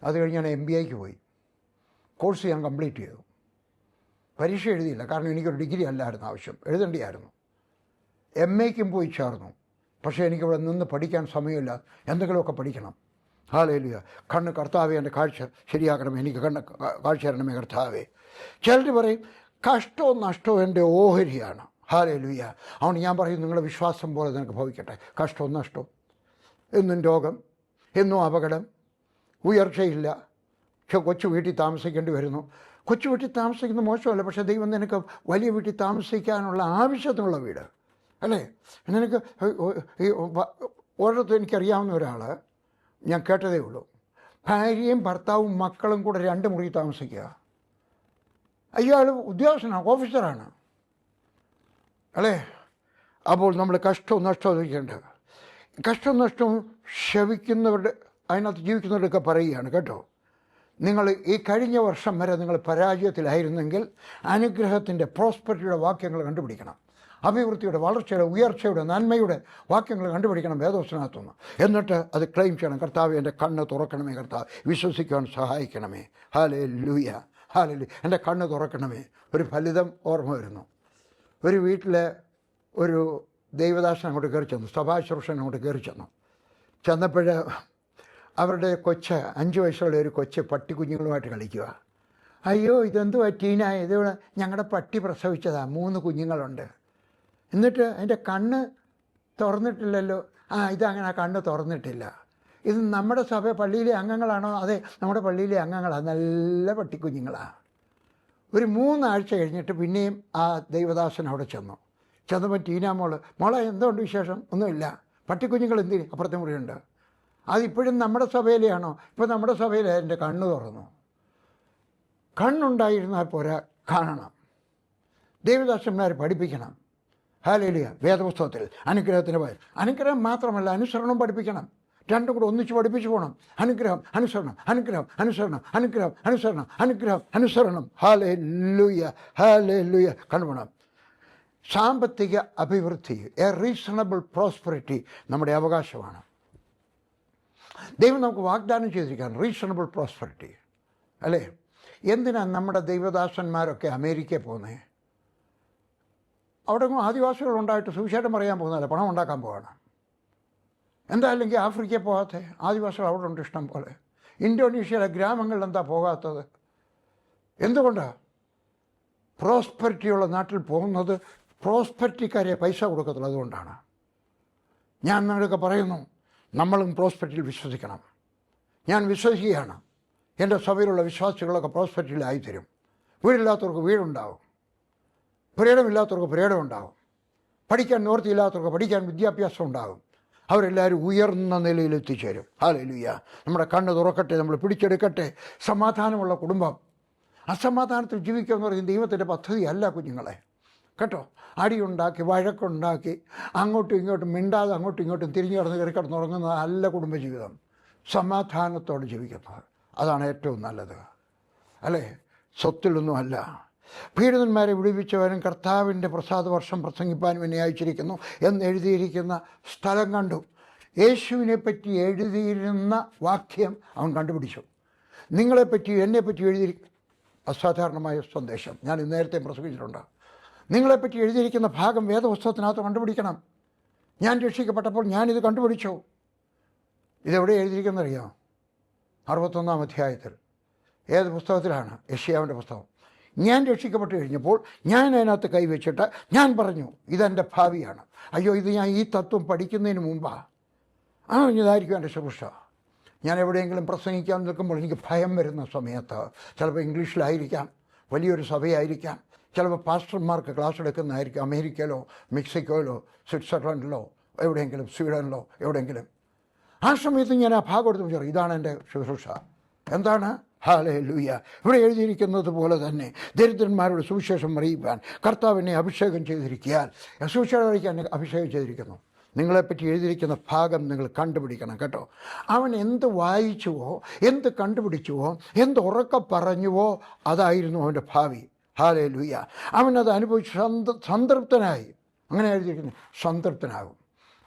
അത് കഴിഞ്ഞ് ഞാൻ MBAക്ക് പോയി. കോഴ്സ് ഞാൻ കംപ്ലീറ്റ് ചെയ്തു. പരീക്ഷ എഴുതിയില്ല, കാരണം എനിക്കൊരു ഡിഗ്രി അല്ലായിരുന്നു ആവശ്യം, എഴുതേണ്ടിയായിരുന്നു. MAക്കും പോയി ചേർന്നു. പക്ഷേ എനിക്കിവിടെ നിന്ന് പഠിക്കാൻ സമയമില്ല, എന്തെങ്കിലുമൊക്കെ പഠിക്കണം. ഹല്ലേലൂയ. കണ്ണ് കർത്താവേ, എൻ്റെ കാഴ്ച ശരിയാക്കണം, എനിക്ക് കാഴ്ച തരണമേ കർത്താവേ. ചിലർ പറയും കഷ്ടവും നഷ്ടവും എൻ്റെ ഓഹരിയാണ്. ഹല്ലേലൂയ. അതുകൊണ്ട് ഞാൻ പറയും നിങ്ങളുടെ വിശ്വാസം പോലെ നിനക്ക് ഭവിക്കട്ടെ. കഷ്ടവും നഷ്ടവും, എന്നും രോഗം, എന്നും അപകടം, ഉയർച്ചയില്ല, കൊച്ചു വീട്ടിൽ താമസിക്കേണ്ടി വരുന്നു. കൊച്ചു വീട്ടിൽ താമസിക്കുന്നത് മോശമല്ല, പക്ഷേ ദൈവം നിനക്ക് വലിയ വീട്ടിൽ താമസിക്കാനുള്ള ആവശ്യത്തിനുള്ള വീട്, അല്ലേ? നിനക്ക് ഓരോരുത്തരും എനിക്കറിയാവുന്ന ഒരാൾ, ഞാൻ കേട്ടതേ ഉള്ളൂ, ഭാര്യയും ഭർത്താവും മക്കളും കൂടെ 2 മുറി താമസിക്കുക. അയാൾ ഉദ്യോഗസ്ഥനാണ്, ഓഫീസറാണ്, അല്ലേ? അപ്പോൾ നമ്മൾ കഷ്ടവും നഷ്ടവും ഇരിക്കേണ്ടത്, കഷ്ടവും നഷ്ടവും ക്ഷമിക്കുന്നവരുടെ, അതിനകത്ത് ജീവിക്കുന്നവരൊക്കെ പറയുകയാണ് കേട്ടോ. നിങ്ങൾ ഈ കഴിഞ്ഞ വർഷം വരെ നിങ്ങൾ പരാജയത്തിലായിരുന്നെങ്കിൽ അനുഗ്രഹത്തിൻ്റെ, പ്രോസ്പെരിറ്റിയുടെ വാക്യങ്ങൾ കണ്ടുപിടിക്കണം. അഭിവൃദ്ധിയുടെ, വളർച്ചയുടെ, ഉയർച്ചയുടെ, നന്മയുടെ വാക്യങ്ങൾ കണ്ടുപിടിക്കണം വേദവചനത്തുനിന്ന്. എന്നിട്ട് അത് ക്ലെയിം ചെയ്യണം. കർത്താവ് എൻ്റെ കണ്ണ് തുറക്കണമേ, കർത്താവ് വിശ്വസിക്കുവാൻ സഹായിക്കണമേ. Hallelujah, hallelujah. എൻ്റെ കണ്ണ് തുറക്കണമേ. ഒരു ഫലിതം ഓർമ്മ വരുന്നു. ഒരു വീട്ടിലെ ഒരു ദൈവദാസൻ അങ്ങോട്ട് കയറി ചെന്നു, സഭാശുശ്രൂഷൻ അങ്ങോട്ട് കയറി ചെന്നപ്പോൾ അവരുടെ കൊച്ച്, 5 വയസ്സുള്ള ഒരു കൊച്ച് പട്ടിക്കുഞ്ഞുങ്ങളുമായിട്ട് കളിക്കുക. അയ്യോ ഇതെന്തുവാ ടീന, ഇതിവിടെ ഞങ്ങളുടെ പട്ടി പ്രസവിച്ചതാണ്, 3 കുഞ്ഞുങ്ങളുണ്ട്, എന്നിട്ട് അതിൻ്റെ കണ്ണ് തുറന്നിട്ടില്ലല്ലോ. ഇതങ്ങനെ ആ കണ്ണ് തുറന്നിട്ടില്ല. ഇത് നമ്മുടെ പള്ളിയിലെ അംഗങ്ങളാണോ? അതെ, നമ്മുടെ പള്ളിയിലെ അംഗങ്ങളാണ്, നല്ല പട്ടിക്കുഞ്ഞുങ്ങളാണ്. ഒരു 3 ആഴ്ച കഴിഞ്ഞിട്ട് പിന്നെയും ആ ദൈവദാസൻ അവിടെ ചെന്നപ്പോൾ ടീന മോളെ എന്തുകൊണ്ട് വിശേഷം? ഒന്നുമില്ല, പട്ടിക്കുഞ്ഞുങ്ങൾ എന്തിന് അപ്പുറത്തെ മുറിയുണ്ട്. അതിപ്പോഴും നമ്മുടെ സഭയിലെയാണോ? ഇപ്പോൾ നമ്മുടെ സഭയിൽ എൻ്റെ കണ്ണ് തുറന്നു. കണ്ണുണ്ടായിരുന്നാൽ പോരാ, കാണണം. ദൈവദാസന്മാരെ പഠിപ്പിക്കണം. ഹല്ലേലൂയ. വേദപുസ്തകത്തിൽ അനുഗ്രഹത്തിന് അനുഗ്രഹം മാത്രമല്ല, അനുസരണം പഠിപ്പിക്കണം. 2 കൂടെ ഒന്നിച്ച് പഠിപ്പിച്ചു പോകണം. അനുഗ്രഹം, അനുസരണം, അനുഗ്രഹം, അനുസരണം, അനുഗ്രഹം, അനുസരണം, അനുഗ്രഹം, അനുസരണം. Hallelujah, hallelujah. കണ്ടുപോകണം. സാമ്പത്തിക അഭിവൃദ്ധി, എ റീസണബിൾ പ്രോസ്പെറിറ്റി നമ്മുടെ അവകാശമാണ്. ദൈവം നമുക്ക് വാഗ്ദാനം ചെയ്തിരിക്കുകയാണ് റീസണബിൾ പ്രോസ്പെറിറ്റി, അല്ലേ? എന്തിനാണ് നമ്മുടെ ദൈവദാസന്മാരൊക്കെ അമേരിക്കയിൽ പോകുന്നത്? അവിടെ ആദിവാസികളുണ്ടായിട്ട് സുവിശേഷം പറയാൻ പോകുന്നതല്ല, പണം ഉണ്ടാക്കാൻ പോവാണ്. എന്തായാലും ആഫ്രിക്കയിൽ പോകാത്ത ആദിവാസികൾ അവിടെ ഉണ്ട് ഇഷ്ടം പോലെ. ഇന്തോനേഷ്യയിലെ ഗ്രാമങ്ങളിൽ എന്താ പോകാത്തത്? എന്തുകൊണ്ടാണ്? പ്രോസ്പെരിറ്റിയുള്ള നാട്ടിൽ പോകുന്നത് പ്രോസ്പെരിറ്റിക്കാരെ പൈസ കൊടുക്കത്തുള്ളൂ. അതുകൊണ്ടാണ് ഞാൻ നിങ്ങളൊക്കെ പറയുന്നു, നമ്മളും പ്രോസ്പെരിറ്റിയിൽ വിശ്വസിക്കണം. ഞാൻ വിശ്വസിക്കുകയാണ്, എൻ്റെ സഭയിലുള്ള വിശ്വാസികളൊക്കെ പ്രോസ്പെരിറ്റിയിലായിത്തരും. വീടില്ലാത്തവർക്ക് വീടുണ്ടാവും, പുരയിടമില്ലാത്തവർക്ക് പുരയിടമുണ്ടാവും, പഠിക്കാൻ നിവൃത്തിയില്ലാത്തവർക്ക് പഠിക്കാൻ വിദ്യാഭ്യാസം ഉണ്ടാകും. അവരെല്ലാവരും ഉയർന്ന നിലയിൽ എത്തിച്ചേരും. ഹല്ലേലൂയ. നമ്മുടെ കണ്ണ് തുറക്കട്ടെ, നമ്മൾ പിടിച്ചെടുക്കട്ടെ. സമാധാനമുള്ള കുടുംബം. അസമാധാനത്തിൽ ജീവിക്കുക എന്ന് പറയുന്നത് ദൈവത്തിൻ്റെ പദ്ധതിയല്ല കുഞ്ഞുങ്ങളെ, കേട്ടോ. അടിയുണ്ടാക്കി, വഴക്കുണ്ടാക്കി, അങ്ങോട്ടും ഇങ്ങോട്ടും മിണ്ടാതെ അങ്ങോട്ടും ഇങ്ങോട്ടും തിരിഞ്ഞു കിടന്ന് കയറി കിടന്നുറങ്ങുന്നത് അല്ല കുടുംബജീവിതം. സമാധാനത്തോടെ ജീവിക്കുന്നത്, അതാണ് ഏറ്റവും നല്ലത്, അല്ലേ? സ്വത്തിലൊന്നുമല്ല. പീഡിതന്മാരെ വിടുവിച്ചവനും കർത്താവിൻ്റെ പ്രസാദവർഷം പ്രസംഗിപ്പാനും എന്നെ അയച്ചിരിക്കുന്നു എന്ന് എഴുതിയിരിക്കുന്ന സ്ഥലം കണ്ടു. യേശുവിനെപ്പറ്റി എഴുതിയിരുന്ന വാക്യം അവൻ കണ്ടുപിടിച്ചു. നിങ്ങളെപ്പറ്റി, എന്നെപ്പറ്റി അസാധാരണമായ സന്ദേശം ഞാൻ നേരത്തെ പ്രസംഗിച്ചിട്ടുണ്ട്. നിങ്ങളെപ്പറ്റി എഴുതിയിരിക്കുന്ന ഭാഗം വേദപുസ്തകത്തിനകത്ത് കണ്ടുപിടിക്കണം. ഞാൻ രക്ഷിക്കപ്പെട്ടപ്പോൾ ഞാനിത് കണ്ടുപിടിച്ചു. ഇതെവിടെ എഴുതിയിരിക്കുന്നറിയാം? 61-ാം അധ്യായത്തിൽ. ഏത് പുസ്തകത്തിലാണ്? യെശയ്യാവിൻ്റെ പുസ്തകം. ഞാൻ രക്ഷിക്കപ്പെട്ട് കഴിഞ്ഞപ്പോൾ ഞാൻ അതിനകത്ത് കൈവച്ചിട്ട് ഞാൻ പറഞ്ഞു, ഇതെൻ്റെ ഭാവിയാണ്. അയ്യോ, ഇത് ഞാൻ ഈ തത്വം പഠിക്കുന്നതിന് മുമ്പാണ്. ഇതായിരിക്കും എൻ്റെ ശുശ്രൂഷ. ഞാൻ എവിടെയെങ്കിലും പ്രസംഗിക്കാൻ നിൽക്കുമ്പോൾ എനിക്ക് ഭയം വരുന്ന സമയത്ത്, ചിലപ്പോൾ ഇംഗ്ലീഷിലായിരിക്കാം, വലിയൊരു സഭയായിരിക്കാം, ചിലപ്പോൾ പാസ്റ്റർമാർക്ക് ക്ലാസ് എടുക്കുന്നതായിരിക്കും, അമേരിക്കയിലോ മെക്സിക്കോയിലോ സ്വിറ്റ്സർലൻഡിലോ എവിടെയെങ്കിലും, സ്വീഡനിലോ എവിടെയെങ്കിലും. ആ സമയത്ത് ഞാൻ ആ ഭാഗം എടുത്ത് വിചാരിക്കും, ഇതാണ് എൻ്റെ ശുശ്രൂഷ. എന്താണ്? ഹല്ലേലൂയ. ഇവിടെ എഴുതിയിരിക്കുന്നത് പോലെ തന്നെ ദരിദ്രന്മാരുടെ സുവിശേഷം അറിയിക്കാൻ കർത്താവിനെ അഭിഷേകം ചെയ്തിരിക്കാൻ, സുവിശേഷം അറിയിക്കാൻ അഭിഷേകം ചെയ്തിരിക്കുന്നു. നിങ്ങളെപ്പറ്റി എഴുതിയിരിക്കുന്ന ഭാഗം നിങ്ങൾ കണ്ടുപിടിക്കണം, കേട്ടോ. അവൻ എന്ത് വായിച്ചുവോ, എന്ത് കണ്ടുപിടിച്ചുവോ, എന്ത് ഉറക്കെ പറഞ്ഞുവോ, അതായിരുന്നു അവൻ്റെ ഭാവി. ഹല്ലേലൂയ. അവനത് അനുഭവിച്ച് സംതൃപ്തനായി. അങ്ങനെ എഴുതിയിരിക്കുന്നു, സംതൃപ്തനാകും.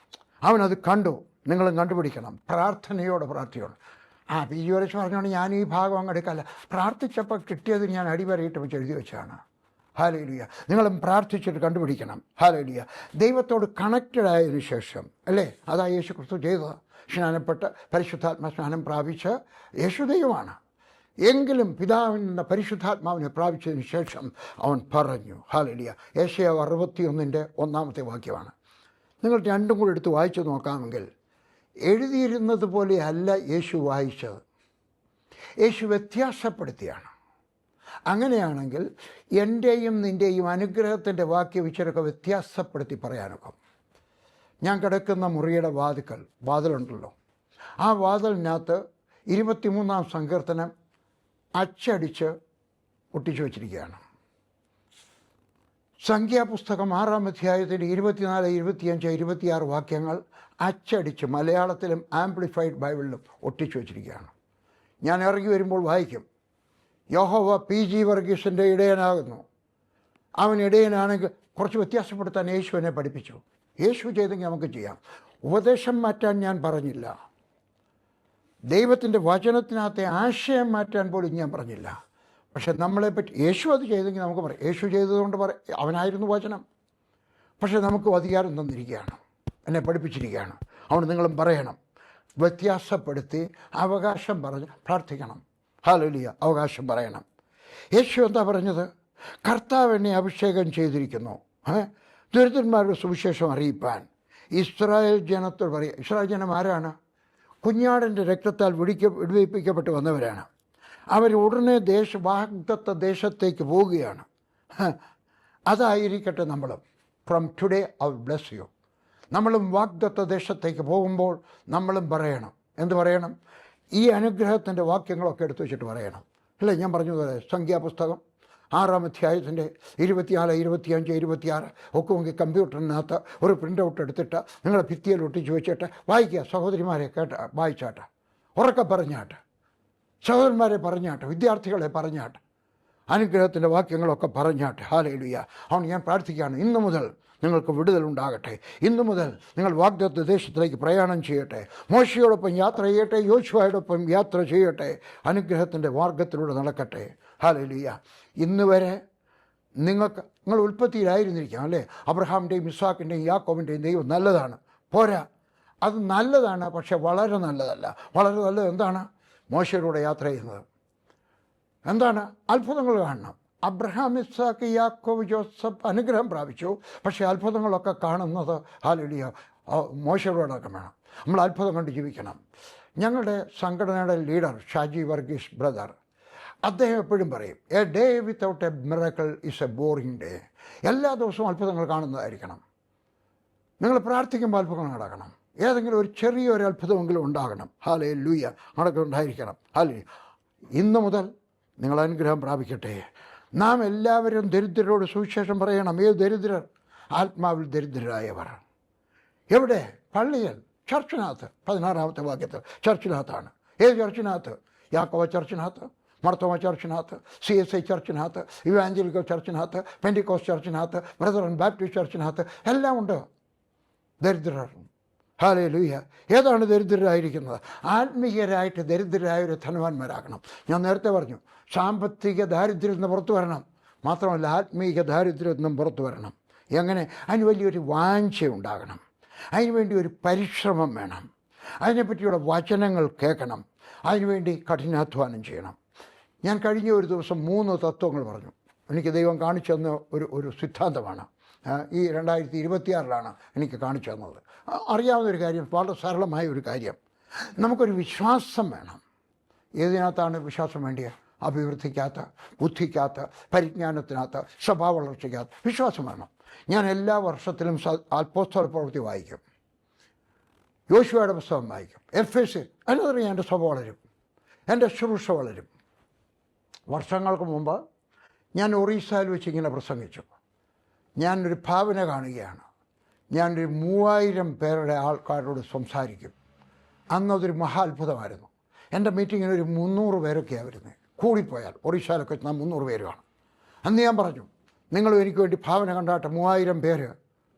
അവനത് കണ്ടു. നിങ്ങളും കണ്ടുപിടിക്കണം. പ്രാർത്ഥനയോടെ പ്രാർത്ഥിക്കണം. പി ജി വരച്ച് പറഞ്ഞുകൊണ്ട് ഞാൻ ഈ ഭാഗം അങ്ങ് എടുക്കല്ല, പ്രാർത്ഥിച്ചപ്പോൾ കിട്ടിയത് ഞാൻ അടിവരയിട്ട് വെച്ച് എഴുതി വെച്ചാണ്. ഹല്ലേലൂയ. നിങ്ങളും പ്രാർത്ഥിച്ചിട്ട് കണ്ടുപിടിക്കണം. ഹല്ലേലൂയ. ദൈവത്തോട് കണക്റ്റഡ് ആയതിനു ശേഷം, അല്ലേ? അതാ യേശു ക്രിസ്തു ചെയ്തത്. സ്നാനപ്പെട്ട് പരിശുദ്ധാത്മ സ്നാനം പ്രാപിച്ച് യേശു ദൈവമാണ്. എങ്കിലും പിതാവിൽ നിന്ന് പരിശുദ്ധാത്മാവിനെ പ്രാപിച്ചതിന് ശേഷം അവൻ പറഞ്ഞു. ഹല്ലേലൂയ. യെശയ്യാ 61-ന്റെ 1-ാമത്തെ വാക്യമാണ്. നിങ്ങൾ 2ഉം കൂടി എടുത്ത് വായിച്ചു നോക്കാമെങ്കിൽ എഴുതിയിരുന്നത് പോലെ അല്ല യേശു വായിച്ചത്. യേശു വ്യത്യാസപ്പെടുത്തിയാണ്. അങ്ങനെയാണെങ്കിൽ എൻ്റെയും നിൻ്റെയും അനുഗ്രഹത്തിൻ്റെ വാക്യം ഇച്ചിരൊക്കെ വ്യത്യാസപ്പെടുത്തി പറയാനൊക്കെ. ഞാൻ കിടക്കുന്ന മുറിയുടെ വാതിലുണ്ടല്ലോ, ആ വാതിലിനകത്ത് 23-ാം സങ്കീർത്തനം അച്ചടിച്ച് ഒട്ടിച്ചു വച്ചിരിക്കുകയാണ്. സംഖ്യാപുസ്തകം 6-ാം അധ്യായത്തിൻ്റെ 24, 25, 26 വാക്യങ്ങൾ അച്ചടിച്ച് മലയാളത്തിലും ആംപ്ലിഫൈഡ് ബൈബിളിലും ഒട്ടിച്ചു വച്ചിരിക്കുകയാണ്. ഞാൻ ഇറങ്ങി വരുമ്പോൾ വായിക്കും, യഹോവ PG വർഗീസിൻ്റെ ഇടയനാകുന്നു. അവൻ ഇടയനാണെങ്കിൽ കുറച്ച് വ്യത്യാസപ്പെടുത്താൻ യേശു എന്നെ പഠിപ്പിച്ചു. യേശു ചെയ്തെങ്കിൽ നമുക്ക് ചെയ്യാം. ഉപദേശം മാറ്റാൻ ഞാൻ പറഞ്ഞില്ല, ദൈവത്തിൻ്റെ വചനത്തിനകത്തെ ആശയം മാറ്റാൻ പോലും ഞാൻ പറഞ്ഞില്ല. പക്ഷെ നമ്മളെപ്പറ്റി യേശു അത് ചെയ്തെങ്കിൽ നമുക്ക് പറയാം. യേശു ചെയ്തതുകൊണ്ട് അവനായിരുന്നു വചനം. പക്ഷെ നമുക്കും അധികാരം തന്നിരിക്കുകയാണ്, എന്നെ പഠിപ്പിച്ചിരിക്കുകയാണ്. അതുകൊണ്ട് നിങ്ങളും പറയണം, വ്യത്യാസപ്പെടുത്തി അവകാശം പറഞ്ഞ് പ്രാർത്ഥിക്കണം. ഹല്ലേലൂയ, അവകാശം പറയണം. യേശു എന്താ പറഞ്ഞത്? കർത്താവ് എന്നെ അഭിഷേകം ചെയ്തിരിക്കുന്നു ദരിദ്രന്മാരുടെ സുവിശേഷം അറിയിപ്പാൻ. ഇസ്രായേൽ ജനത്തോട് പറയുക. ഇസ്രായേൽ ജനം ആരാണ്? കുഞ്ഞാടിൻ്റെ രക്തത്താൽ വിടുവിപ്പിക്കപ്പെട്ട് വന്നവരാണ്. അവർ ഉടനെ വാഗ്ദത്ത ദേശത്തേക്ക് പോവുകയാണ്. അതായിരിക്കട്ടെ നമ്മളും. From today I will bless U. നമ്മളും വാഗ്ദത്ത ദേശത്തേക്ക് പോകുമ്പോൾ നമ്മളും പറയണം. എന്ത് പറയണം? ഈ അനുഗ്രഹത്തിൻ്റെ വാക്യങ്ങളൊക്കെ എടുത്തു വെച്ചിട്ട് പറയണം. അല്ലേ, ഞാൻ പറഞ്ഞതുപോലെ സംഖ്യാപുസ്തകം 6-ാം അധ്യായത്തിൻ്റെ 24, 25, 26 ഒക്കെ നോക്കി കമ്പ്യൂട്ടറിനകത്ത് ഒരു പ്രിൻ്റ് ഔട്ട് എടുത്തിട്ട് നിങ്ങളുടെ ഭിത്തിയിൽ ഒട്ടിച്ച് വെച്ചിട്ട് വായിക്കുക. സഹോദരിമാരെ വായിച്ചാട്ടെ, ഉറക്കെ പറഞ്ഞാട്ടെ, സഹോദരന്മാരെ പറഞ്ഞാട്ടെ, വിദ്യാർത്ഥികളെ പറഞ്ഞാട്ടെ, അനുഗ്രഹത്തിൻ്റെ വാക്യങ്ങളൊക്കെ പറഞ്ഞാട്ടെ. ഹല്ലേലൂയ. അതുകൊണ്ട് ഞാൻ പ്രാർത്ഥിക്കുകയാണ്, ഇന്നു മുതൽ നിങ്ങൾക്ക് വിടുതലുണ്ടാകട്ടെ. ഇന്നു മുതൽ നിങ്ങൾ വാഗ്ദത്ത ദേശത്തിലേക്ക് പ്രയാണം ചെയ്യട്ടെ. മോശയോടൊപ്പം യാത്ര ചെയ്യട്ടെ, യോശുവയോടൊപ്പം യാത്ര ചെയ്യട്ടെ, അനുഗ്രഹത്തിൻ്റെ മാർഗത്തിലൂടെ നടക്കട്ടെ. ഹല്ലേലൂയ. ഇന്ന് വരെ നിങ്ങൾ ഉൽപ്പത്തിയിലായിരുന്നിരിക്കാം, അല്ലേ? അബ്രഹാമിൻ്റെയും ഇസ്ഹാക്കിൻ്റെയും യാക്കോബിൻ്റെയും ദൈവം നല്ലതാണ്. പോരാ, അത് നല്ലതാണ്, പക്ഷെ വളരെ നല്ലതല്ല. വളരെ നല്ലത് എന്താണ്? മോശയിലൂടെ യാത്ര ചെയ്യുന്നത്. എന്താണ്? അത്ഭുതങ്ങൾ കാണണം. അബ്രഹാം, ഇസ്ഹാക്ക്, യാക്കോബ്, ജോസഫ് അനുഗ്രഹം പ്രാപിച്ചു. പക്ഷേ അത്ഭുതങ്ങളൊക്കെ കാണുന്നത് ഹല്ലേലൂയ മോശയോടൊക്കെ വേണം. നമ്മൾ അത്ഭുതം കണ്ട് ജീവിക്കണം. ഞങ്ങളുടെ സംഘടനയുടെ ലീഡർ ഷാജി വർഗീസ് ബ്രദർ, അദ്ദേഹം എപ്പോഴും പറയും, A day without A miracle is A boring day. എല്ലാ ദിവസവും അത്ഭുതങ്ങൾ കാണുന്നതായിരിക്കണം. നിങ്ങൾ പ്രാർത്ഥിക്കുമ്പോൾ അത്ഭുതങ്ങൾ നടക്കണം. ഏതെങ്കിലും ഒരു ചെറിയൊരു അത്ഭുതമെങ്കിലും ഉണ്ടാകണം. ഹല്ലേലൂയ, ഉണ്ടായിരിക്കണം. ഹല്ലേലൂയ. ഇന്നു മുതൽ നിങ്ങൾ അനുഗ്രഹം പ്രാപിക്കട്ടെ. നാം എല്ലാവരും ദരിദ്രരോട് സുവിശേഷം പറയണം. ഏത് ദരിദ്രർ? ആത്മാവിൽ ദരിദ്രരായവർ. എവിടെ? പള്ളിയിൽ, ചർച്ചിനകത്ത്. 16-ാമത്തെ വാക്യത്തിൽ ചർച്ചിനകത്താണ്. ഏത് ചർച്ചിനകത്ത്? യാക്കോബ ചർച്ചിനകത്ത്, മർത്തോമ ചർച്ചിനകത്ത്, CSI ചർച്ചിനകത്ത്, ഇവാഞ്ചലിക്കൽ ചർച്ചിനകത്ത്, പെന്റിക്കോസ്റ്റ് ചർച്ചിനകത്ത്, ബ്രദറൻ ബാപ്റ്റിസ്റ്റ് ചർച്ചിനകത്ത് എല്ലാം ഉണ്ട് ദരിദ്രർ. ഹല്ലേലൂയ. ഏതാണ് ദരിദ്രരായിരിക്കുന്നത്? ആത്മീയരായിട്ട് ദരിദ്രരായൊരു ധനവാന്മാരാകണം. ഞാൻ നേരത്തെ പറഞ്ഞു, സാമ്പത്തിക ദാരിദ്ര്യത്തിൽ നിന്ന് പുറത്തു വരണം. മാത്രമല്ല ആത്മീയ ദാരിദ്ര്യത്തിൽ നിന്നും പുറത്തു വരണം. എങ്ങനെ? അതിന് വലിയൊരു വാഞ്ച ഉണ്ടാകണം. അതിനുവേണ്ടി ഒരു പരിശ്രമം വേണം. അതിനെപ്പറ്റിയുള്ള വചനങ്ങൾ കേൾക്കണം. അതിനുവേണ്ടി കഠിനാധ്വാനം ചെയ്യണം. ഞാൻ കഴിഞ്ഞ ഒരു ദിവസം 3 തത്വങ്ങൾ പറഞ്ഞു. എനിക്ക് ദൈവം കാണിച്ചു തന്ന ഒരു സിദ്ധാന്തമാണ്. ഈ 2026 എനിക്ക് കാണിച്ചു തന്നത്. അറിയാവുന്നൊരു കാര്യം, വളരെ സരളമായ ഒരു കാര്യം. നമുക്കൊരു വിശ്വാസം വേണം. ഏതിനകത്താണ് വിശ്വാസം വേണ്ടിയ? അഭിവൃദ്ധിക്കകത്ത്, ബുദ്ധിക്കകത്ത്, പരിജ്ഞാനത്തിനകത്ത്, സ്വഭാവ വളർച്ചയ്ക്കകത്ത് വിശ്വാസം വേണം. ഞാൻ എല്ലാ വർഷത്തിലും അപ്പോസ്തല പ്രവൃത്തി വായിക്കും, യോശുവയുടെ പുസ്തകം വായിക്കും, FS. അതിനറിയാം എൻ്റെ സ്വഭാവം വളരും, എൻ്റെ ശുശ്രൂഷ വളരും. വർഷങ്ങൾക്ക് മുമ്പ് ഞാൻ ഒറീസയിൽ വെച്ച് ഇങ്ങനെ പ്രസംഗിച്ചു. ഞാനൊരു ഭാവന കാണുകയാണ്. ഞാനൊരു 3000 പേരുടെ ആൾക്കാരോട് സംസാരിക്കും. അന്നതൊരു മഹാത്ഭുതമായിരുന്നു. എൻ്റെ മീറ്റിങ്ങിന് ഒരു 300 പേരൊക്കെയാണ് വരുന്നത്. കൂടിപ്പോയാൽ ഒറീസയിലൊക്കെ 300 പേരുമാണ്. അന്ന് ഞാൻ പറഞ്ഞു, നിങ്ങളും എനിക്ക് വേണ്ടി ഭാവന കണ്ടാട്ടെ. 3000 പേര്.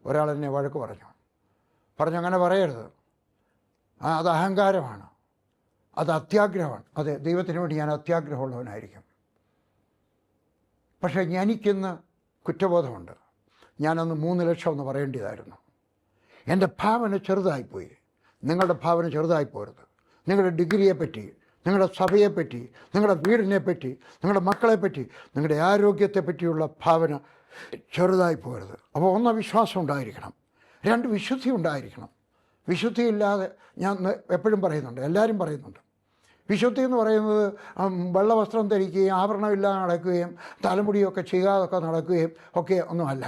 ഒരാളെന്നെ വഴക്ക് പറഞ്ഞു, അങ്ങനെ പറയരുത്, അത് അഹങ്കാരമാണ്, അത് അത്യാഗ്രഹമാണ്. അതെ, ദൈവത്തിന് വേണ്ടി ഞാൻ അത്യാഗ്രഹമുള്ളവനായിരിക്കും. പക്ഷേ എനിക്കിന്ന് കുറ്റബോധമുണ്ട്. ഞാനന്ന് 3 ലക്ഷം എന്ന് പറയേണ്ടതായിരുന്നു. എൻ്റെ ഭാവന ചെറുതായിപ്പോയി. നിങ്ങളുടെ ഭാവന ചെറുതായിപ്പോരുത്. നിങ്ങളുടെ ഡിഗ്രിയെപ്പറ്റി, നിങ്ങളുടെ സഭയെപ്പറ്റി, നിങ്ങളുടെ വീടിനെപ്പറ്റി, നിങ്ങളുടെ മക്കളെപ്പറ്റി, നിങ്ങളുടെ ആരോഗ്യത്തെപ്പറ്റിയുള്ള ഭാവന ചെറുതായി പോകരുത്. അപ്പോൾ 1 വിശ്വാസം ഉണ്ടായിരിക്കണം, 2 വിശുദ്ധി ഉണ്ടായിരിക്കണം. വിശുദ്ധിയില്ലാതെ, ഞാൻ എപ്പോഴും പറയുന്നുണ്ട്, എല്ലാവരും പറയുന്നുണ്ട്, വിശുദ്ധി എന്ന് പറയുന്നത് വെള്ളവസ്ത്രം ധരിക്കുകയും ആഭരണമില്ലാതെ നടക്കുകയും തലമുടിയൊക്കെ ചെയ്യാതൊക്കെ നടക്കുകയും ഒക്കെ ഒന്നുമല്ല.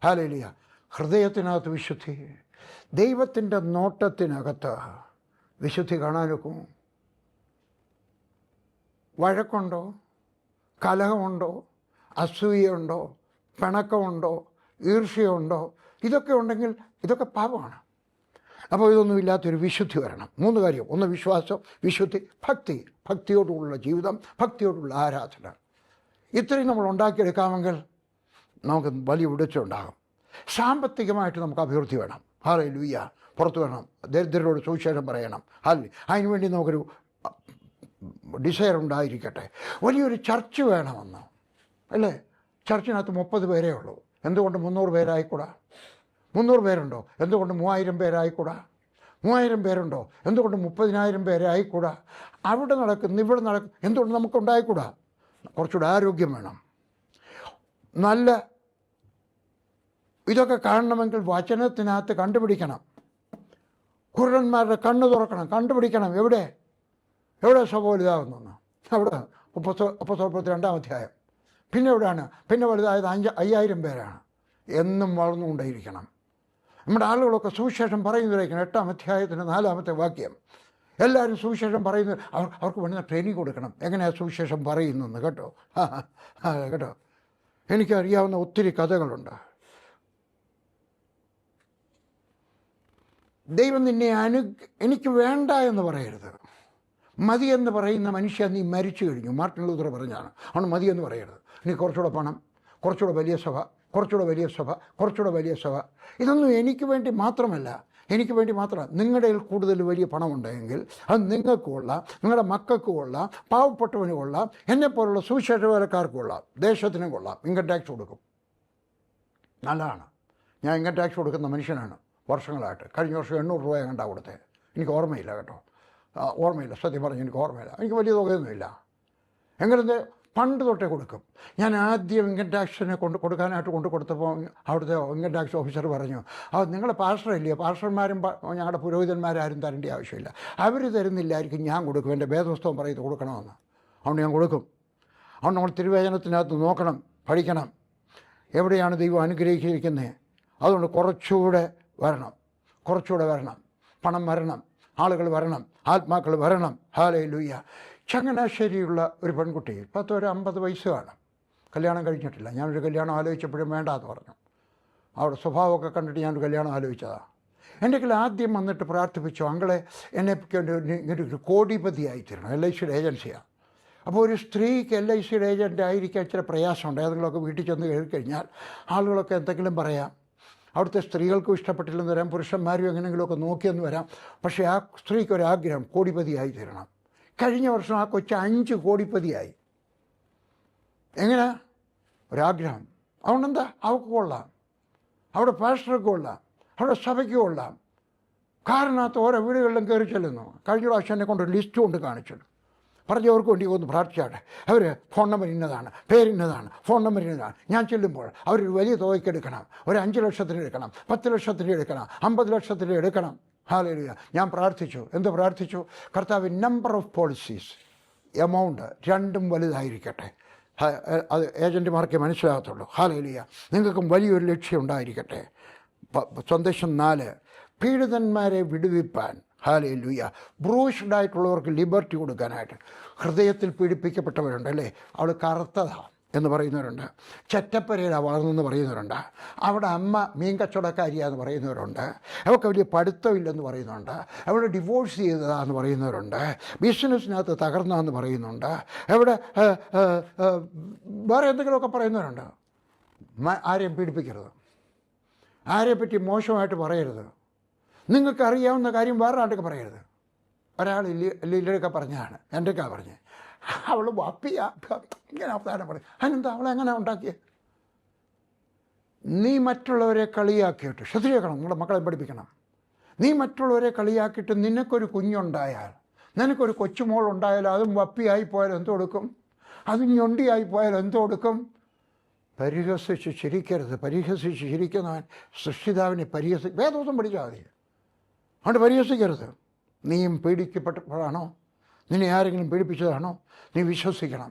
ഹല്ലേലൂയ. ഹൃദയത്തിനകത്ത് വിശുദ്ധി, ദൈവത്തിൻ്റെ നോട്ടത്തിനകത്ത് വിശുദ്ധി കാണാനൊക്കും. വഴക്കുണ്ടോ, കലഹമുണ്ടോ, അസൂയയുണ്ടോ, പിണക്കമുണ്ടോ, ഈർഷ്യയുണ്ടോ, ഇതൊക്കെ ഉണ്ടെങ്കിൽ ഇതൊക്കെ പാപമാണ്. അപ്പോൾ ഇതൊന്നുമില്ലാത്തൊരു വിശുദ്ധി വരണം. 3 കാര്യം. 1 വിശ്വാസം, വിശുദ്ധി, ഭക്തി. ഭക്തിയോടുള്ള ജീവിതം, ഭക്തിയോടുള്ള ആരാധന. ഇത്രയും നമ്മൾ ഉണ്ടാക്കിയെടുക്കാമെങ്കിൽ നമുക്ക് വലിയ ഉടച്ചുണ്ടാകും. സാമ്പത്തികമായിട്ട് നമുക്ക് അഭിവൃദ്ധി വേണം. ഹല്ലേലൂയ. പുറത്തു വരണം, ദരിദ്രരോട് സുവിശേഷം പറയണം. അതിനുവേണ്ടി നമുക്കൊരു ഡിസയർ ഉണ്ടായിരിക്കട്ടെ. വലിയൊരു ചർച്ച് വേണമെന്ന്, അല്ലേ? ചർച്ചിനകത്ത് 30 പേരേ ഉള്ളൂ, എന്തുകൊണ്ട് 300 പേരായിക്കൂടാ? 300 പേരുണ്ടോ, എന്തുകൊണ്ട് 3000 പേരായിക്കൂടാ? 3000 പേരുണ്ടോ, എന്തുകൊണ്ട് 30,000 പേരായിക്കൂടാ? അവിടെ നടക്കുന്നു, ഇവിടെ നടക്കും, എന്തുകൊണ്ട് നമുക്കുണ്ടായിക്കൂടാ? കുറച്ചുകൂടെ ആരോഗ്യം വേണം. നല്ല ഇതൊക്കെ കാണണമെങ്കിൽ വചനത്തിനകത്ത് കണ്ടുപിടിക്കണം. കുരുടന്മാരുടെ കണ്ണ് തുറക്കണം, കണ്ടുപിടിക്കണം. എവിടെ സഭ വലുതാകുന്നു? അവിടെ അപ്പോസ്തലപ്രവൃത്തി 2-ാം അധ്യായം. പിന്നെ എവിടെയാണ്? പിന്നെ വലുതായത് 5000 പേരാണ്. എന്നും വളർന്നുകൊണ്ടേയിരിക്കണം. നമ്മുടെ ആളുകളൊക്കെ സുവിശേഷം പറയുന്നതായിരിക്കണം. 8-ാം അധ്യായത്തിൻ്റെ 4-ാമത്തെ വാക്യം. എല്ലാവരും സുവിശേഷം പറയുന്നത് അവർക്ക് വേണ്ടുന്ന ട്രെയിനിങ് കൊടുക്കണം. എങ്ങനെയാണ് സുവിശേഷം പറയുന്നതെന്ന്. കേട്ടോ കേട്ടോ, എനിക്കറിയാവുന്ന ഒത്തിരി കഥകളുണ്ട്. ദൈവം നിന്നെ എനിക്ക് വേണ്ട എന്ന് പറയരുത്. മതി എന്ന് പറയുന്ന മനുഷ്യൻ നീ മരിച്ചു കഴിഞ്ഞു. മാർട്ടിൻ ലൂഥർ പറഞ്ഞാണ്. അവൻ മതി എന്ന് പറയരുത്. ഇനി കുറച്ചുകൂടെ പണം, കുറച്ചുകൂടെ വലിയ സഭ, കുറച്ചുകൂടെ വലിയ സഭ, കുറച്ചുകൂടെ വലിയ സഭ. ഇതൊന്നും എനിക്ക് വേണ്ടി മാത്രമല്ല. നിങ്ങളുടെ കൂടുതൽ വലിയ പണമുണ്ടെങ്കിൽ അത് നിങ്ങൾക്കും കൊള്ളാം, നിങ്ങളുടെ മക്കൾക്കും കൊള്ളാം, പാവപ്പെട്ടവന് കൊള്ളാം, എന്നെപ്പോലുള്ള സുവിശേഷ വേലക്കാർക്ക് കൊള്ളാം, ദേശത്തിനും കൊള്ളാം. ഇൻകം ടാക്സ് കൊടുക്കും. നല്ലതാണ്. ഞാൻ ഇൻകം ടാക്സ് കൊടുക്കുന്ന മനുഷ്യനാണ് വർഷങ്ങളായിട്ട്. കഴിഞ്ഞ വർഷം 800 രൂപ കണ്ടാ കൊടുത്തേ. എനിക്ക് ഓർമ്മയില്ല കേട്ടോ, ഓർമ്മയില്ല. സത്യം പറഞ്ഞു, എനിക്ക് ഓർമ്മയില്ല. എനിക്ക് വലിയ തുകയൊന്നുമില്ല. എങ്കിലും പണ്ട് തൊട്ടേ കൊടുക്കും. ഞാൻ ആദ്യം ഇൻകം ടാക്സിനെ കൊടുക്കാനായിട്ട് കൊടുത്തപ്പോൾ അവിടുത്തെ ഇൻകം ടാക്സ് ഓഫീസർ പറഞ്ഞു, അത് നിങ്ങളെ പാസ്റ്ററില്ലയോ, പാസ്റ്റർമാരും ഞങ്ങളുടെ പുരോഹിതന്മാരാരും തരേണ്ട ആവശ്യമില്ല, അവർ തരുന്നില്ലായിരിക്കും, ഞാൻ കൊടുക്കും, എൻ്റെ വേദപുസ്തകം പറയുന്നത് കൊടുക്കണമെന്ന്. അതുകൊണ്ട് ഞാൻ കൊടുക്കും. അതുകൊണ്ട് നമ്മൾ തിരുവചനത്തിനകത്ത് നോക്കണം, പഠിക്കണം, എവിടെയാണ് ദൈവം അനുഗ്രഹിച്ചിരിക്കുന്നത്. അതുകൊണ്ട് കുറച്ചുകൂടെ വരണം, പണം വരണം, ആളുകൾ വരണം, ആത്മാക്കൾ വരണം. ഹല്ലേലൂയ. ചങ്ങനാശ്ശേരിയുള്ള ഒരു പെൺകുട്ടി 50 വയസ്സ് കാണും, കല്യാണം കഴിഞ്ഞിട്ടില്ല. ഞാനൊരു കല്യാണം ആലോചിച്ചപ്പോഴും വേണ്ടാന്ന് പറഞ്ഞു. അവിടെ സ്വഭാവമൊക്കെ കണ്ടിട്ട് ഞാനൊരു കല്യാണം ആലോചിച്ചതാണ്. എൻ്റെ കയ്യിൽ ആദ്യം വന്നിട്ട് പ്രാർത്ഥിപ്പിച്ചു, അങ്ങളെ എന്നെ ഇങ്ങനെ ഒരു കോടിപതിയായി തരണം. LICയുടെ ഏജൻസിയാണ്. അപ്പോൾ ഒരു സ്ത്രീക്ക് LICയുടെ ഏജൻ്റ് ആയിരിക്കാൻ ഇച്ചിരി പ്രയാസമുണ്ട്. ഏതെങ്കിലുമൊക്കെ വീട്ടിൽ ചെന്ന് കയറിക്കഴിഞ്ഞാൽ ആളുകളൊക്കെ എന്തെങ്കിലും പറയാം. അവിടുത്തെ സ്ത്രീകൾക്കും ഇഷ്ടപ്പെട്ടില്ലെന്ന് വരാം, പുരുഷന്മാരും എങ്ങനെയെങ്കിലുമൊക്കെ നോക്കിയെന്ന് വരാം. പക്ഷേ ആ സ്ത്രീക്ക് ഒരാഗ്രഹം, കോടിപതിയായി തീരണം. കഴിഞ്ഞ വർഷം ആ കൊച്ചു 5 കോടിപതിയായി. എങ്ങനെ? ഒരാഗ്രഹം. അതുകൊണ്ടെന്താ, അവൾക്ക് കൊള്ളാം, അവിടെ പാസ്റ്റർക്ക് കൊള്ളാം, അവിടെ സഭയ്ക്ക് കൊള്ളാം. കാരണത്ത് ഓരോ വീടുകളിലും കയറി ചെല്ലുന്നു. കഴിഞ്ഞ പ്രാവശ്യം എന്നെ കൊണ്ട് ലിസ്റ്റ് കൊണ്ട് കാണിച്ചു. പറഞ്ഞവർക്ക് വേണ്ടി ഒന്ന് പ്രാർത്ഥിച്ചാട്ടെ. അവർ ഫോൺ നമ്പർ ഇന്നതാണ്, പേരിന്നതാണ്, ഫോൺ നമ്പർ ഇന്നതാണ്. ഞാൻ ചെല്ലുമ്പോൾ അവരൊരു വലിയ തുകയ്ക്ക് എടുക്കണം. ഒരു 5 ലക്ഷത്തിന് എടുക്കണം, 10 ലക്ഷത്തിന് എടുക്കണം, 50 ലക്ഷത്തിന് എടുക്കണം. ഹല്ലേലൂയ. ഞാൻ പ്രാർത്ഥിച്ചു. എന്ത് പ്രാർത്ഥിച്ചു? കർത്താവ്, നമ്പർ ഓഫ് പോളിസീസ്, എമൗണ്ട് രണ്ടും വലുതായിരിക്കട്ടെ. അത് ഏജൻറ്റുമാർക്കേ മനസ്സിലാകത്തുള്ളൂ. ഹല്ലേലൂയ. നിങ്ങൾക്കും വലിയൊരു ലക്ഷ്യം ഉണ്ടായിരിക്കട്ടെ. സന്ദേശം 4, പീഡിതന്മാരെ വിടുവിപ്പാൻ. ഹല്ലേലൂയ. ബ്രൂഷ്ഡായിട്ടുള്ളവർക്ക് ലിബർട്ടി കൊടുക്കാനായിട്ട്. ഹൃദയത്തിൽ പീഡിപ്പിക്കപ്പെട്ടവരുണ്ട്, അല്ലേ? അവൾ കറുത്തതാണ് എന്ന് പറയുന്നവരുണ്ട്. ചെറ്റപ്പരയിലാണ് വളർന്നെന്ന് പറയുന്നവരുണ്ട്. അവിടെ അമ്മ മീൻ കച്ചവടക്കാരിയാന്ന് പറയുന്നവരുണ്ട്. അവൾക്ക് വലിയ പഠിത്തമില്ലെന്ന് പറയുന്നുണ്ട്. അവൾ ഡിവോഴ്സ് ചെയ്തതാന്ന് പറയുന്നവരുണ്ട്. ബിസിനസ്സിനകത്ത് തകർന്നതെന്ന് പറയുന്നുണ്ട്. അവിടെ വേറെ എന്തെങ്കിലുമൊക്കെ പറയുന്നവരുണ്ട്. ആരെയും പീഡിപ്പിക്കരുത്, ആരെപ്പറ്റി മോശമായിട്ട് പറയരുത്. നിങ്ങൾക്കറിയാവുന്ന കാര്യം വേറെ ആട്ടൊക്കെ പറയരുത്. ഒരാൾ ലില്ലൊക്കെ പറഞ്ഞതാണ്, എൻ്റെയൊക്കെ പറഞ്ഞത്. അവൾ വപ്പിയാ ഇങ്ങനെ അവതാരം പറയും. അതിനെന്താ അവളെങ്ങനെ ഉണ്ടാക്കിയത്? നീ മറ്റുള്ളവരെ കളിയാക്കിയിട്ട്, ശ്രദ്ധിക്കണം, നിങ്ങളുടെ മക്കളെ പഠിപ്പിക്കണം. നീ മറ്റുള്ളവരെ കളിയാക്കിയിട്ട് നിനക്കൊരു കുഞ്ഞുണ്ടായാൽ, നിനക്കൊരു കൊച്ചുമോളുണ്ടായാൽ, അതും വപ്പിയായി പോയാൽ എന്ത് കൊടുക്കും? അതും ഞൊണ്ടിയായി പോയാൽ എന്ത് കൊടുക്കും? പരിഹസിച്ച് ചിരിക്കരുത്. പരിഹസിച്ച് ചിരിക്കുന്നവൻ സൃഷ്ടിതാവിനെ വേദോസം പഠിച്ചാൽ മതി. അതുകൊണ്ട് പരിഹസിക്കരുത്. നീയും പീഡിക്കപ്പെട്ടപ്പോഴാണോ? നിന്നെ ആരെങ്കിലും പീഡിപ്പിച്ചതാണോ? നീ വിശ്വസിക്കണം,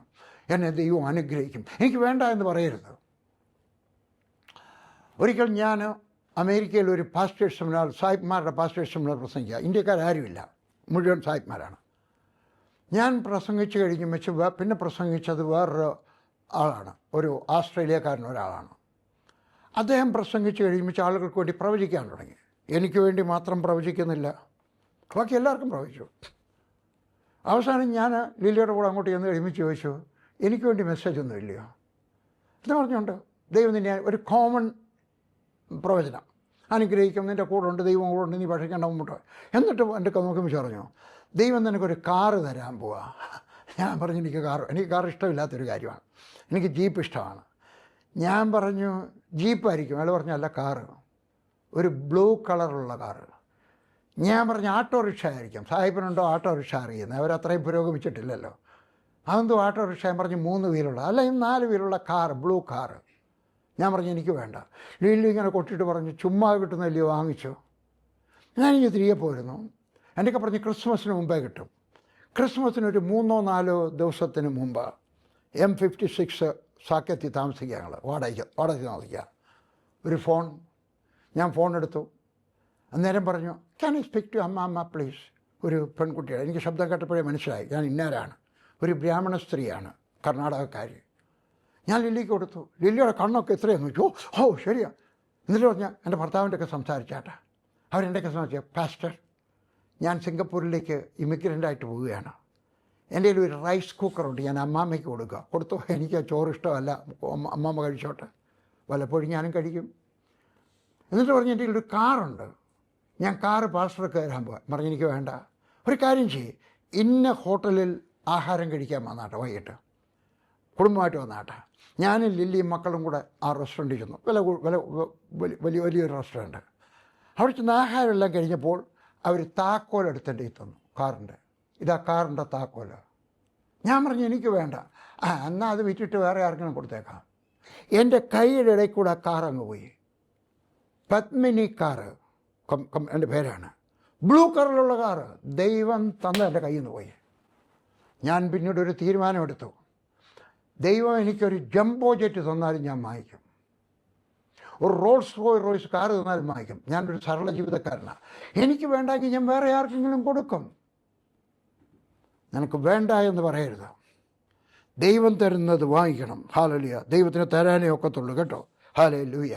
എന്നെ ദൈവം അനുഗ്രഹിക്കും. എനിക്ക് വേണ്ട എന്ന് പറയരുത്. ഒരിക്കൽ ഞാൻ അമേരിക്കയിൽ ഒരു പാസ്റ്റേഴ്സ് സെമിനാർ, സായിപ്പ്മാരുടെ പാസ്റ്റേഴ്സ് സെമിനാർ പ്രസംഗിക്കുക. ഇന്ത്യക്കാരുമില്ല, മുഴുവൻ സായിപ്പ്മാരാണ്. ഞാൻ പ്രസംഗിച്ച് കഴിഞ്ഞ് പിന്നെ പ്രസംഗിച്ചത് വേറൊരു ആളാണ്, ഒരു ആസ്ട്രേലിയക്കാരൻ ഒരാളാണ്. അദ്ദേഹം പ്രസംഗിച്ച് കഴിയുമ്പോൾ ആളുകൾക്ക് വേണ്ടി പ്രവചിക്കാൻ തുടങ്ങി. എനിക്ക് വേണ്ടി മാത്രം പ്രവചിക്കുന്നില്ല, ബാക്കി എല്ലാവർക്കും പ്രവചിച്ചു. അവസാനം ഞാൻ ലില്ലിയുടെ കൂടെ അങ്ങോട്ട് ചെന്ന് ഒരുമിച്ച് ചോദിച്ചു, എനിക്ക് വേണ്ടി മെസ്സേജ് ഒന്നും ഇല്ലയോ എന്ന് പറഞ്ഞുകൊണ്ട്. ദൈവം നിന്നെ ഒരു കോമൺ പ്രവചനം, അനുഗ്രഹിക്കും, നിൻ്റെ കൂടെ ഉണ്ട്, ദൈവം കൂടെ ഉണ്ട്, നീ പഠിക്കേണ്ട മുമ്പോട്ട്. എന്നിട്ട് എൻ്റെ നോക്കുമ്പോൾ പറഞ്ഞു, ദൈവം നിനക്കൊരു കാറ് തരാൻ പോവാ. ഞാൻ പറഞ്ഞു, എനിക്ക് കാർ ഇഷ്ടമില്ലാത്തൊരു കാര്യമാണ്, എനിക്ക് ജീപ്പ് ഇഷ്ടമാണ്. ഞാൻ പറഞ്ഞു, ജീപ്പായിരിക്കും. അയാൾ പറഞ്ഞു, അല്ല, കാറ്, ഒരു ബ്ലൂ കളറുള്ള കാറ്. ഞാൻ പറഞ്ഞു, ഓട്ടോറിക്ഷ ആയിരിക്കും. സാഹിബിനുണ്ടോ ഓട്ടോറിക്ഷ അറിയുന്നത്? അവരത്രയും പുരോഗമിച്ചിട്ടില്ലല്ലോ. അതെന്തോ ഓട്ടോറിക്ഷ? ഞാൻ പറഞ്ഞു, 3 വീലുള്ള, അല്ല 4 വീലുള്ള കാർ, ബ്ലൂ കാറ്. ഞാൻ പറഞ്ഞു, എനിക്ക് വേണ്ട. ലില്ലി ഇങ്ങനെ കൊട്ടിയിട്ട് പറഞ്ഞു, ചുമ്മാ കിട്ടുന്നല്ലയോ, വാങ്ങിച്ചോ. ഞാനിങ്ങനെ തിരികെ പോയിരുന്നു. എന്നൊക്കെ പറഞ്ഞ് ക്രിസ്മസിന് മുമ്പേ കിട്ടും. ക്രിസ്മസിനൊരു 3-4 ദിവസത്തിന് മുമ്പ് M56 സാക്കത്തി താമസിക്കുക, ഞങ്ങൾ വാടകയ്ക്ക് താമസിക്കുക. ഒരു ഫോൺ, ഞാൻ ഫോൺ എടുത്തു. അന്നേരം പറഞ്ഞു, ക്യാൻ ഐ സ്പീക്ക് ടു അമ്മ പ്ലീസ്? ഒരു പെൺകുട്ടിയാണ്. എനിക്ക് ശബ്ദം കേട്ടപ്പോഴേ മനസ്സിലായി ഞാൻ ഇന്നാരാണ്. ഒരു ബ്രാഹ്മണ സ്ത്രീയാണ്, കർണാടകക്കാരി. ഞാൻ ലില്ലിക്ക് കൊടുത്തു. ലില്ലിയുടെ കണ്ണൊക്കെ എത്രയെന്ന് ചോദിച്ചു. ഓ ശരിയാ. എന്നിട്ട് പറഞ്ഞാൽ എൻ്റെ ഭർത്താവിൻ്റെ ഒക്കെ സംസാരിച്ചാട്ടാ. അവരെൻ്റെയൊക്കെ സംസാരിച്ച, പാസ്റ്റർ, ഞാൻ സിംഗപ്പൂരിലേക്ക് ഇമിഗ്രൻ്റായിട്ട് പോവുകയാണ്. എൻ്റെ കയ്യിൽ ഒരു റൈസ് കുക്കറുണ്ട്, ഞാൻ അമ്മാമ്മയ്ക്ക് കൊടുത്തു. എനിക്ക് ചോറ് ഇഷ്ടമല്ല, അമ്മാമ്മ കഴിച്ചോട്ടെ, വല്ലപ്പോഴും ഞാനും കഴിക്കും. എന്നിട്ട് പറഞ്ഞു, എൻ്റെ കയ്യിൽ ഒരു കാറുണ്ട്, ഞാൻ കാറ് പാസ്റ്റർക്ക് തരാൻ പോകാൻ. പറഞ്ഞു, എനിക്ക് വേണ്ട. ഒരു കാര്യം ചെയ്യും, ഇന്ന ഹോട്ടലിൽ ആഹാരം കഴിക്കാൻ വന്നാട്ടെ, വൈകിട്ട് കുടുംബമായിട്ട് വന്നാട്ടെ. ഞാനും ലില്ലിയും മക്കളും കൂടെ ആ റെസ്റ്റോറൻറ്റിൽ ചെന്നു. വലിയൊരു റെസ്റ്റോറൻറ്റ്. അവിടെ ചെന്ന് ആഹാരം എല്ലാം കഴിഞ്ഞപ്പോൾ അവർ താക്കോലെടുത്തിട്ട് തന്നു, കാറിൻ്റെ. ഇതാ കാറിൻ്റെ താക്കോല്. ഞാൻ പറഞ്ഞു, എനിക്ക് വേണ്ട. എന്നാൽ അത് വിറ്റിട്ട് വേറെ ആർക്കെങ്കിലും കൊടുത്തേക്കാം. എൻ്റെ കൈയുടെ ഇടയിൽ കൂടെ ആ കാർ അങ്ങ് പോയി. പത്മിനി കാറ് എൻ്റെ പേരാണ്. ബ്ലൂ കളറിലുള്ള കാറ് ദൈവം തന്ന എൻ്റെ കയ്യിൽ നിന്ന് പോയി. ഞാൻ പിന്നീട് ഒരു തീരുമാനമെടുത്തു, ദൈവം എനിക്കൊരു ജംബോ ജെറ്റ് തന്നാലും ഞാൻ വാങ്ങിക്കും, ഒരു റോയ്സ് കാറ് തന്നാലും വാങ്ങിക്കും. ഞാനൊരു സരള ജീവിതക്കാരനാണ്. എനിക്ക് വേണ്ടെങ്കിൽ ഞാൻ വേറെ ആർക്കെങ്കിലും കൊടുക്കും. നിനക്ക് വേണ്ട എന്ന് പറയരുത്. ദൈവം തരുന്നത് വാങ്ങിക്കണം. ഹല്ലേലൂയ. ദൈവത്തിന് തരാനേ ഒക്കത്തുള്ളൂ കേട്ടോ. ഹല്ലേലൂയ.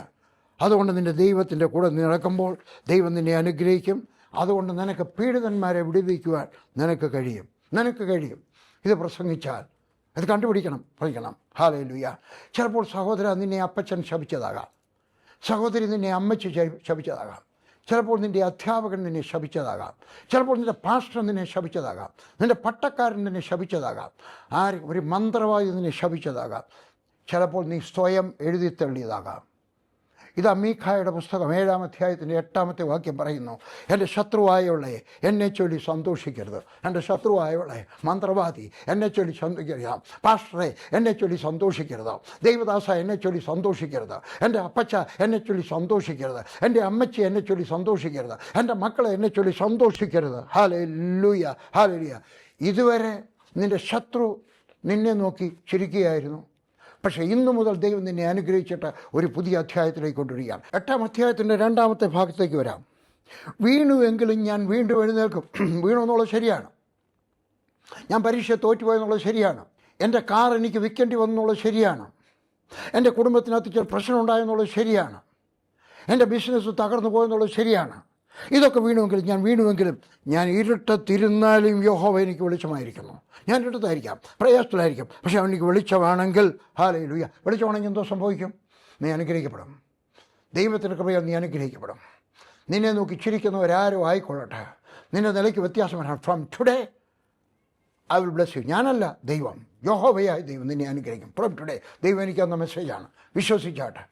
അതുകൊണ്ട് നിൻ്റെ ദൈവത്തിൻ്റെ കൂടെ നടക്കുമ്പോൾ ദൈവം നിന്നെ അനുഗ്രഹിക്കും. അതുകൊണ്ട് നിനക്ക് പീഡിതന്മാരെ വിടുവിക്കുവാൻ നിനക്ക് കഴിയും. ഇത് പ്രസംഗിച്ചാൽ അത് പഠിക്കണം. ഹല്ലേലൂയ. ചിലപ്പോൾ സഹോദര നിന്നെ അപ്പച്ചൻ ശപിച്ചതാകാം, സഹോദരി നിന്നെ അമ്മച്ചി ശപിച്ചതാകാം, ചിലപ്പോൾ നിൻ്റെ അധ്യാപകൻ നിന്നെ ശപിച്ചതാകാം, ചിലപ്പോൾ നിൻ്റെ പാസ്റ്റർ നിന്നെ ശപിച്ചതാകാം, നിൻ്റെ പട്ടക്കാരൻ നിന്നെ ശപിച്ചതാകാം, ഒരു മന്ത്രവാദി നിന്നെ ശപിച്ചതാകാം, ചിലപ്പോൾ നീ സ്വയം എഴുതി തള്ളിയതാകാം. ഇത് മീഖായുടെ പുസ്തകം 7-ാം അധ്യായത്തിൻ്റെ 8-ാമത്തെ വാക്യം പറയുന്നു, എൻ്റെ ശത്രുവായവളെ എന്നെ ചൊല്ലി സന്തോഷിക്കരുത്. എൻ്റെ ശത്രുവായവളെ, മന്ത്രവാദി എന്നെ ചൊല്ലി സന്തോഷിക്കരുത്, പാസ്റ്ററെ എന്നെ ചൊല്ലി സന്തോഷിക്കരുത്, ദൈവദാസ എന്നെ ചൊല്ലി സന്തോഷിക്കരുത്, എൻ്റെ അപ്പച്ച എന്നെ ചൊല്ലി സന്തോഷിക്കരുത്, എൻ്റെ അമ്മച്ചി എന്നെ ചൊല്ലി സന്തോഷിക്കരുത്, എൻ്റെ മക്കളെ എന്നെ ചൊല്ലി സന്തോഷിക്കരുത്. Hallelujah, hallelujah. ഇതുവരെ നിൻ്റെ ശത്രു നിന്നെ നോക്കി ചിരിക്കുകയായിരുന്നു. പക്ഷേ ഇന്നു മുതൽ ദൈവം നിന്നെ അനുഗ്രഹിച്ചിട്ട് ഒരു പുതിയ അധ്യായത്തിലേക്ക് കൊണ്ടുവരികയാണ്. 8-ാം അധ്യായത്തിൻ്റെ 2-ാമത്തെ ഭാഗത്തേക്ക് വരാം. വീണുവെങ്കിലും ഞാൻ വീണ്ടും എഴുന്നേൽക്കും. വീണു എന്നുള്ളത് ശരിയാണ്. ഞാൻ പരീക്ഷ തോറ്റുപോയെന്നുള്ളത് ശരിയാണ്. എൻ്റെ കാർ എനിക്ക് വിൽക്കേണ്ടി വന്നെന്നുള്ളത് ശരിയാണ്. എൻ്റെ കുടുംബത്തിനകത്ത് ചില പ്രശ്നം ഉണ്ടായെന്നുള്ളത് ശരിയാണ്. എൻ്റെ ബിസിനസ് തകർന്നു പോയെന്നുള്ളത് ശരിയാണ്. ഇതൊക്കെ വീണുവെങ്കിലും ഞാൻ ഇരുട്ടത്തിരുന്നാലും യഹോവ എനിക്ക് വെളിച്ചമായിരിക്കുന്നു. ഞാൻ ഇരുട്ടത്തായിരിക്കാം, പ്രയാസത്തിലായിരിക്കും, പക്ഷേ അവൻ എനിക്ക് വെളിച്ചമാണെങ്കിൽ, ഹല്ലേലൂയ, വെളിച്ചമാണെങ്കിൽ എന്തോ സംഭവിക്കും? നീ അനുഗ്രഹിക്കപ്പെടും. ദൈവത്തിൻ്റെ കൃപയാൽ നീ അനുഗ്രഹിക്കപ്പെടും. നിന്നെ നോക്കി ചിരിക്കുന്നവരാരോ ആയിക്കൊള്ളട്ടെ, നിൻ്റെ നിലയ്ക്ക് വ്യത്യാസം വരാം. From today I will bless U. ഞാനല്ല, ദൈവം, യഹോവയായ ദൈവം നിന്നെ അനുഗ്രഹിക്കും. ഫ്രം ടുഡേ ദൈവം എനിക്ക് തന്ന മെസ്സേജാണ്. വിശ്വസിച്ചാട്ടെ.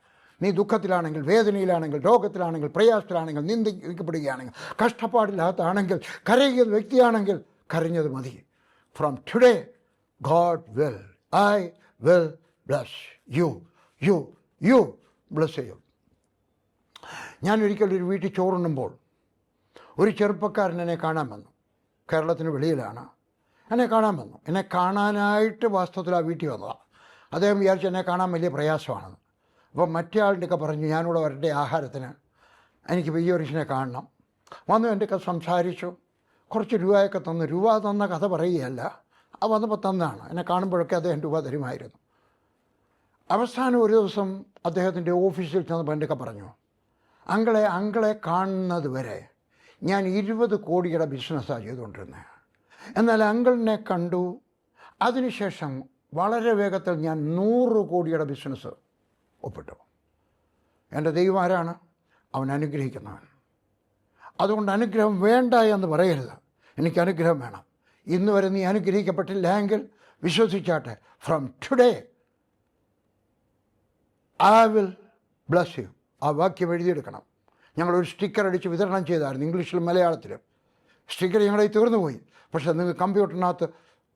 നീ ദുഃഖത്തിലാണെങ്കിൽ, വേദനയിലാണെങ്കിൽ, രോഗത്തിലാണെങ്കിൽ, പ്രയാസത്തിലാണെങ്കിൽ, നിന്ദിക്കപ്പെടുകയാണെങ്കിൽ, കഷ്ടപ്പാടില്ലാത്താണെങ്കിൽ, കരയുന്ന വ്യക്തിയാണെങ്കിൽ കരഞ്ഞത് മതി. From today God will, I will bless you bless you. ഞാനൊരിക്കലൊരു വീട്ടിൽ ചോറുണ്ണുമ്പോൾ ഒരു ചെറുപ്പക്കാരൻ എന്നെ കാണാൻ വന്നു. കേരളത്തിന് വെളിയിലാണ്. എന്നെ കാണാൻ വന്നു. എന്നെ കാണാനായിട്ട് വാസ്തവത്തിൽ ആ വീട്ടിൽ വന്നതാണ്. അദ്ദേഹം വിചാരിച്ചു എന്നെ കാണാൻ വലിയ പ്രയാസമാണെന്ന്. അപ്പം മറ്റേ ആളുടെയൊക്കെ പറഞ്ഞു ഞാനിവിടെ വരട്ടെ ആഹാരത്തിന്, എനിക്ക് പെയ്യോറിച്ചിനെ കാണണം. വന്നു എൻ്റെയൊക്കെ സംസാരിച്ചു, കുറച്ച് രൂപയൊക്കെ തന്നു. രൂപ തന്ന കഥ പറയുകയല്ല, അത് വന്നപ്പോൾ തന്നാണ്. എന്നെ കാണുമ്പോഴൊക്കെ അദ്ദേഹം രൂപ തരുമായിരുന്നു. അവസാനം ഒരു ദിവസം അദ്ദേഹത്തിൻ്റെ ഓഫീസിൽ ചെന്നപ്പോൾ എൻ്റെയൊക്കെ പറഞ്ഞു, അങ്കളെ കാണുന്നത് വരെ ഞാൻ 20 കോടിയുടെ ബിസിനസ്സാണ് ചെയ്തുകൊണ്ടിരുന്നത്. എന്നാൽ അങ്കിളിനെ കണ്ടു, അതിനുശേഷം വളരെ വേഗത്തിൽ ഞാൻ 100 കോടിയുടെ ബിസിനസ് ഒപ്പിട്ടു. എൻ്റെ ദൈവം ആരാണ്? അവൻ അനുഗ്രഹിക്കുന്നവൻ. അതുകൊണ്ട് അനുഗ്രഹം വേണ്ട എന്ന് പറയരുത്. എനിക്ക് അനുഗ്രഹം വേണം. ഇന്ന് വരെ നീ അനുഗ്രഹിക്കപ്പെട്ടില്ല എങ്കിൽ വിശ്വസിച്ചാട്ടെ, from today I will bless you. ആ വാക്യം എഴുതിയെടുക്കണം. ഞങ്ങളൊരു സ്റ്റിക്കർ അടിച്ച് വിതരണം ചെയ്തായിരുന്നു, ഇംഗ്ലീഷിലും മലയാളത്തിലും. സ്റ്റിക്കർ ഞങ്ങളെ തീർന്നു പോയി. പക്ഷേ നിങ്ങൾക്ക് കമ്പ്യൂട്ടറിനകത്ത്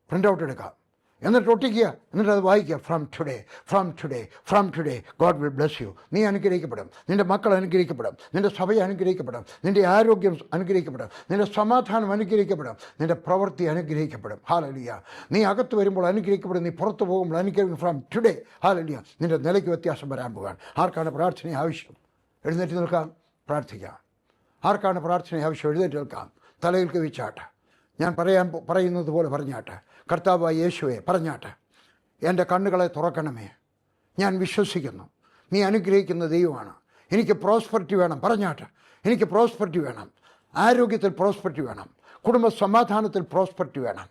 പ്രിൻ്റ് ഔട്ട് എടുക്കാം, എന്നിട്ട് ഒട്ടിക്കുക, എന്നിട്ട് അത് വായിക്കുക. From today God will bless U. നീ അനുഗ്രഹിക്കപ്പെടും, നിൻ്റെ മക്കൾ അനുഗ്രഹിക്കപ്പെടും, നിൻ്റെ സഭ അനുഗ്രഹിക്കപ്പെടും, നിൻ്റെ ആരോഗ്യം അനുഗ്രഹിക്കപ്പെടും, നിൻ്റെ സമാധാനം അനുഗ്രഹിക്കപ്പെടും, നിൻ്റെ പ്രവൃത്തി അനുഗ്രഹിക്കപ്പെടും. ഹല്ലേലൂയ. നീ അകത്ത് വരുമ്പോൾ അനുഗ്രഹിക്കപ്പെടും, നീ പുറത്ത് പോകുമ്പോൾ അനുഗ്രഹിക്കും. From today hallelujah. നിൻ്റെ നിലയ്ക്ക് വ്യത്യാസം വരാൻ പോകാൻ. ആർക്കാണ് പ്രാർത്ഥന ആവശ്യം? എഴുന്നേറ്റ് നിൽക്കാം, പ്രാർത്ഥിക്കാം. ആർക്കാണ് പ്രാർത്ഥന ആവശ്യം? എഴുന്നേറ്റ് നിൽക്കാം, തലയിൽ കവിച്ചാട്ടെ. ഞാൻ പറയുന്നത് പോലെ പറഞ്ഞാട്ടെ. കർത്താവായ യേശുവേ പറഞ്ഞാട്ടെ, എൻ്റെ കണ്ണുകളെ തുറക്കണമേ, ഞാൻ വിശ്വസിക്കുന്നു നീ അനുഗ്രഹിക്കുന്ന ദൈവമാണ്. എനിക്ക് പ്രോസ്പെരിറ്റി വേണം. പറഞ്ഞാട്ടെ, എനിക്ക് പ്രോസ്പെരിറ്റി വേണം, ആരോഗ്യത്തിൽ പ്രോസ്പെരിറ്റി വേണം, കുടുംബ സമാധാനത്തിൽ പ്രോസ്പെരിറ്റി വേണം,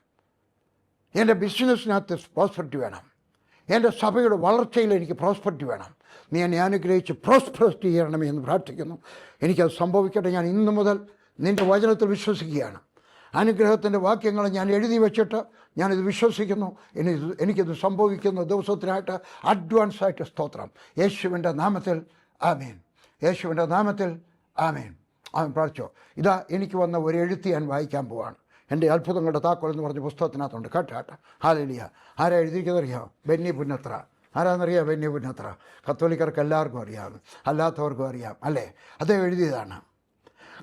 എൻ്റെ ബിസിനസ്സിനകത്ത് പ്രോസ്പെരിറ്റി വേണം, എൻ്റെ സഭയുടെ വളർച്ചയിൽ എനിക്ക് പ്രോസ്പെരിറ്റി വേണം. നീ എന്നെ അനുഗ്രഹിച്ച് പ്രോസ്പെരിറ്റി ചെയ്യണമേ എന്ന് പ്രാർത്ഥിക്കുന്നു. എനിക്കത് സംഭവിക്കട്ടെ. ഞാൻ ഇന്നു മുതൽ നിൻ്റെ വചനത്തിൽ വിശ്വസിക്കുകയാണ്. അനുഗ്രഹത്തിൻ്റെ വാക്യങ്ങൾ ഞാൻ എഴുതി വച്ചിട്ട് ഞാനിത് വിശ്വസിക്കുന്നു. എനിക്കിത് സംഭവിക്കുന്ന ദിവസത്തിനായിട്ട് അഡ്വാൻസായിട്ട് സ്തോത്രം. യേശുവിൻ്റെ നാമത്തിൽ ആമേൻ. യേശുവിൻ്റെ നാമത്തിൽ ആമേൻ. അവൻ പ്രാർത്ഥിച്ചോ. ഇതാ എനിക്ക് വന്ന ഒരു എഴുത്ത് ഞാൻ വായിക്കാൻ പോവാണ്. എൻ്റെ അത്ഭുതങ്ങളുടെ താക്കോൽ എന്ന് പറഞ്ഞ പുസ്തകത്തിനകത്തുണ്ട്. കേട്ടാട്ടെ. ഹല്ലേലൂയ. ആരാ എഴുതിയിരിക്കുന്നറിയാം? ബെന്നി പുന്നത്ര. ആരാന്നറിയാം? ബെന്നി പുന്നത്ര. കത്തോലിക്കർക്ക് എല്ലാവർക്കും അറിയാം, അല്ലാത്തവർക്കും അറിയാം അല്ലേ? അദ്ദേഹം എഴുതിയതാണ്.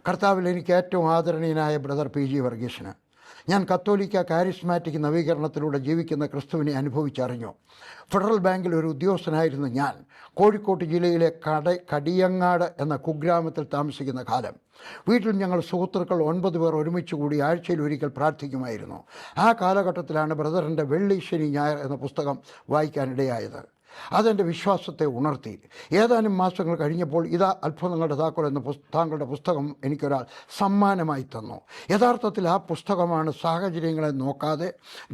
കർത്താവിൽ എനിക്ക് ഏറ്റവും ആദരണീയനായ ബ്രദർ PG വർഗീസിന്, ഞാൻ കത്തോലിക്ക കാരിസ്മാറ്റിക് നവീകരണത്തിലൂടെ ജീവിക്കുന്ന ക്രിസ്തുവിനെ അനുഭവിച്ചറിഞ്ഞു. ഫെഡറൽ ബാങ്കിൽ ഒരു ഉദ്യോഗസ്ഥനായിരുന്നു ഞാൻ. കോഴിക്കോട് ജില്ലയിലെ കടിയങ്ങാട് എന്ന കുഗ്രാമത്തിൽ താമസിക്കുന്ന കാലം. വീട്ടിൽ ഞങ്ങൾ സുഹൃത്തുക്കൾ 9 പേർ ഒരുമിച്ച് കൂടി ആഴ്ചയിൽ ഒരിക്കൽ പ്രാർത്ഥിക്കുമായിരുന്നു. ആ കാലഘട്ടത്തിലാണ് ബ്രദറിൻ്റെ വെള്ളി ശനി ഞായർ എന്ന പുസ്തകം വായിക്കാനിടയായത്. അതെൻ്റെ വിശ്വാസത്തെ ഉണർത്തി. ഏതാനും മാസങ്ങൾ കഴിഞ്ഞപ്പോൾ ഇതാ അത്ഭുതങ്ങളുടെ താക്കോൽ എന്ന താങ്കളുടെ പുസ്തകം എനിക്കൊരാൾ സമ്മാനമായി തന്നു. യഥാർത്ഥത്തിൽ ആ പുസ്തകമാണ് സാഹചര്യങ്ങളെ നോക്കാതെ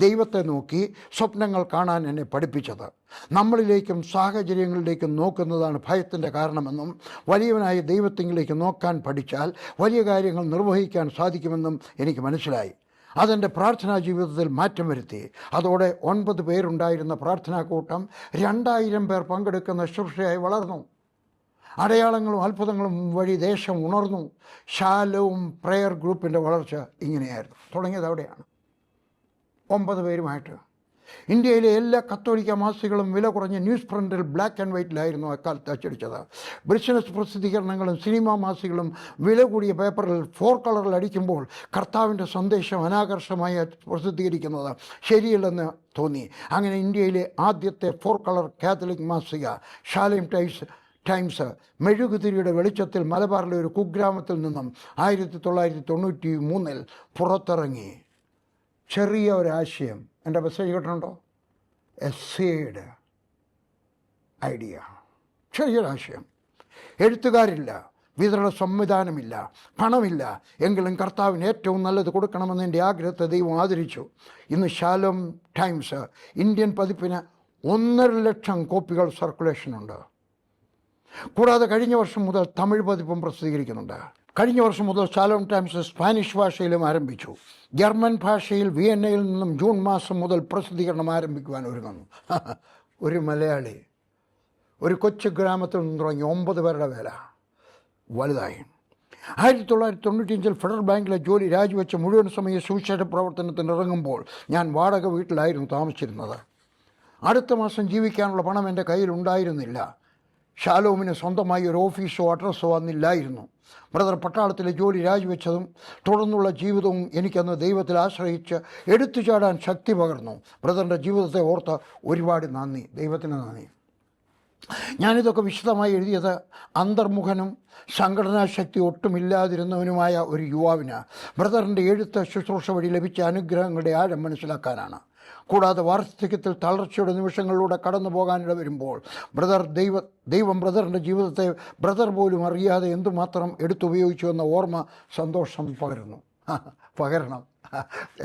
ദൈവത്തെ നോക്കി സ്വപ്നങ്ങൾ കാണാൻ എന്നെ പഠിപ്പിച്ചത്. നമ്മളിലേക്കും സാഹചര്യങ്ങളിലേക്കും നോക്കുന്നതാണ് ഭയത്തിൻ്റെ കാരണമെന്നും വലിയവനായ ദൈവത്തിലേക്ക് നോക്കാൻ പഠിച്ചാൽ വലിയ കാര്യങ്ങൾ നിർവഹിക്കാൻ സാധിക്കുമെന്നും എനിക്ക് മനസ്സിലായി. അതെൻ്റെ പ്രാർത്ഥനാ ജീവിതത്തിൽ മാറ്റം വരുത്തി. അതോടെ 9 പേരുണ്ടായിരുന്ന പ്രാർത്ഥനാ കൂട്ടം 2000 പേർ പങ്കെടുക്കുന്ന ശുശ്രൂഷയായി വളർന്നു. അടയാളങ്ങളും അത്ഭുതങ്ങളും വഴി ദേശം ഉണർന്നു. ശാലോം പ്രെയർ ഗ്രൂപ്പിൻ്റെ വളർച്ച ഇങ്ങനെയായിരുന്നു. തുടങ്ങിയത് അവിടെയാണ്. 9 പേരുമായിട്ട് ഇന്ത്യയിലെ എല്ലാ കത്തോലിക്ക മാസികളും വില കുറഞ്ഞ ന്യൂസ് പ്രിൻ്റിൽ ബ്ലാക്ക് ആൻഡ് വൈറ്റിലായിരുന്നു അക്കാലത്ത് അച്ചടിച്ചത്. ബിസിനസ് പ്രസിദ്ധീകരണങ്ങളും സിനിമാ മാസികളും വില കൂടിയ പേപ്പറിൽ 4 കളറിൽ അടിക്കുമ്പോൾ കർത്താവിൻ്റെ സന്ദേശം അനാകർഷമായി പ്രസിദ്ധീകരിക്കുന്നത് ശരിയല്ലെന്ന് തോന്നി. അങ്ങനെ ഇന്ത്യയിലെ ആദ്യത്തെ 4 കളർ കാത്തലിക് മാസിക ശാലേം ടൈംസ് മെഴുകുതിരിയുടെ വെളിച്ചത്തിൽ മലബാറിലെ ഒരു കുഗ്രാമത്തിൽ നിന്നും 1993 പുറത്തിറങ്ങി. ചെറിയ ഒരാശയം. എൻ്റെ മെസ്സേജ് കേട്ടിട്ടുണ്ടോ? A seed idea. ചെറിയൊരാശയം. എഴുത്തുകാരില്ല, വിതരണ സംവിധാനമില്ല, പണമില്ല. എങ്കിലും കർത്താവിന് ഏറ്റവും നല്ലത് കൊടുക്കണമെന്ന് എൻ്റെ ആഗ്രഹത്തെ ദൈവം ആദരിച്ചു. ഇന്ന് ശാലോം ടൈംസ് ഇന്ത്യൻ പതിപ്പിന് 1.5 ലക്ഷം കോപ്പികൾ സർക്കുലേഷനുണ്ട്. കൂടാതെ കഴിഞ്ഞ വർഷം മുതൽ തമിഴ് പതിപ്പും പ്രസിദ്ധീകരിക്കുന്നുണ്ട്. കഴിഞ്ഞ വർഷം മുതൽ ശാലോം ടൈംസ് സ്പാനിഷ് ഭാഷയിലും ആരംഭിച്ചു. ജർമ്മൻ ഭാഷയിൽ വിയന്നയിൽ നിന്നും ജൂൺ മാസം മുതൽ പ്രസിദ്ധീകരണം ആരംഭിക്കുവാൻ ഒരുങ്ങുന്നു. ഒരു മലയാളി ഒരു കൊച്ചു ഗ്രാമത്തിൽ നിന്ന് തുടങ്ങി 9 പേരുടെ വേല വലുതായി. 1995 ഫെഡറൽ ബാങ്കിലെ ജോലി രാജിവെച്ച് മുഴുവൻ സമയ സുവിശേഷ പ്രവർത്തനത്തിന് ഇറങ്ങുമ്പോൾ ഞാൻ വാടക വീട്ടിലായിരുന്നു താമസിച്ചിരുന്നത്. അടുത്ത മാസം ജീവിക്കാനുള്ള പണം എൻ്റെ കയ്യിലുണ്ടായിരുന്നില്ല. ഷാലോമിന് സ്വന്തമായി ഒരു ഓഫീസോ അഡ്രസ്സോ അന്നില്ലായിരുന്നു. ബ്രദർ പട്ടാളത്തിലെ ജോലി രാജിവെച്ചതും തുടർന്നുള്ള ജീവിതവും എനിക്കന്ന് ദൈവത്തിൽ ആശ്രയിച്ച് എടുത്തു ചാടാൻ ശക്തി പകർന്നു. ബ്രദറിൻ്റെ ജീവിതത്തെ ഓർത്ത് ഒരുപാട് നന്ദി, ദൈവത്തിന് നന്ദി. ഞാനിതൊക്കെ വിശദമായി എഴുതിയത് അന്തർമുഖനും സംഘടനാ ശക്തി ഒട്ടുമില്ലാതിരുന്നവനുമായ ഒരു യുവാവിന് ബ്രദറിൻ്റെ എഴുത്ത് ശുശ്രൂഷ വഴി ലഭിച്ച അനുഗ്രഹങ്ങളുടെ ആഴം മനസ്സിലാക്കാനാണ്. കൂടാതെ വാർദ്ധക്യത്തിൽ തളർച്ചയുടെ നിമിഷങ്ങളിലൂടെ കടന്നു പോകാനിട വരുമ്പോൾ ദൈവം ബ്രദറിൻ്റെ ജീവിതത്തെ ബ്രദർ പോലും അറിയാതെ എന്തുമാത്രം എടുത്തുപയോഗിച്ചു എന്ന ഓർമ്മ സന്തോഷം പകരണം.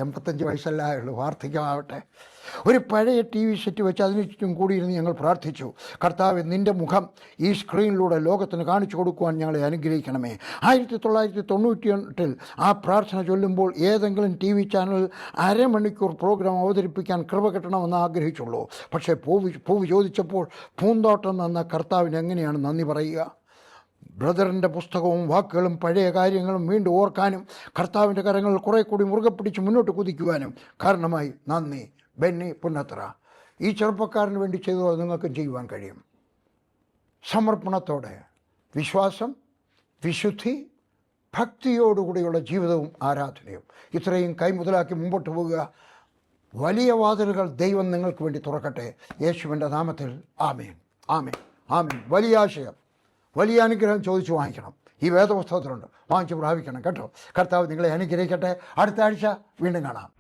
85 വയസ്സല്ലായുള്ളൂ, വാർദ്ധക്യമാവട്ടെ. ഒരു പഴയ TV സെറ്റ് വെച്ച് അതിനു ചുറ്റും കൂടിയിരുന്ന് ഞങ്ങൾ പ്രാർത്ഥിച്ചു. കർത്താവേ, നിൻ്റെ മുഖം ഈ സ്ക്രീനിലൂടെ ലോകത്തിന് കാണിച്ചു കൊടുക്കുവാൻ ഞങ്ങളെ അനുഗ്രഹിക്കണമേ. 1998 ആ പ്രാർത്ഥന ചൊല്ലുമ്പോൾ ഏതെങ്കിലും TV ചാനൽ അരമണിക്കൂർ പ്രോഗ്രാം അവതരിപ്പിക്കാൻ കൃപ കിട്ടണമെന്ന് ആഗ്രഹിച്ചുള്ളൂ. പക്ഷേ പൂവ് ചോദിച്ചപ്പോൾ പൂന്തോട്ടം എന്ന കർത്താവിന് എങ്ങനെയാണ് നന്ദി പറയുക? ബ്രദറിൻ്റെ പുസ്തകവും വാക്കുകളും പഴയ കാര്യങ്ങളും വീണ്ടും ഓർക്കാനും കർത്താവിൻ്റെ കരങ്ങളിൽ കുറേ കൂടി മുറുകെ പിടിച്ച് മുന്നോട്ട് കുതിക്കുവാനും കാരണമായി നന്ദി. ബെന്നി പുന്നത്ര, ഈ ചെറുപ്പക്കാരന് വേണ്ടി ചെയ്തത് നിങ്ങൾക്കും ചെയ്യുവാൻ കഴിയും. സമർപ്പണത്തോടെ, വിശ്വാസം, വിശുദ്ധി, ഭക്തിയോടുകൂടിയുള്ള ജീവിതവും ആരാധനയും ഇത്രയും കൈമുതലാക്കി മുമ്പോട്ട് പോകുക. വലിയ വാതിലുകൾ ദൈവം നിങ്ങൾക്ക് വേണ്ടി തുറക്കട്ടെ. യേശുവിൻ്റെ നാമത്തിൽ ആമേൻ, ആമേൻ, ആമേൻ. വലിയ ആശയം, വലിയ അനുഗ്രഹം ചോദിച്ചു വാങ്ങിക്കണം. ഈ വേദപുസ്തകത്തിലുണ്ട്, വാങ്ങിച്ച് പ്രാപിക്കണം കേട്ടോ. കർത്താവ് നിങ്ങളെ അനുഗ്രഹിക്കട്ടെ. അടുത്ത ആഴ്ച വീണ്ടും കാണാം.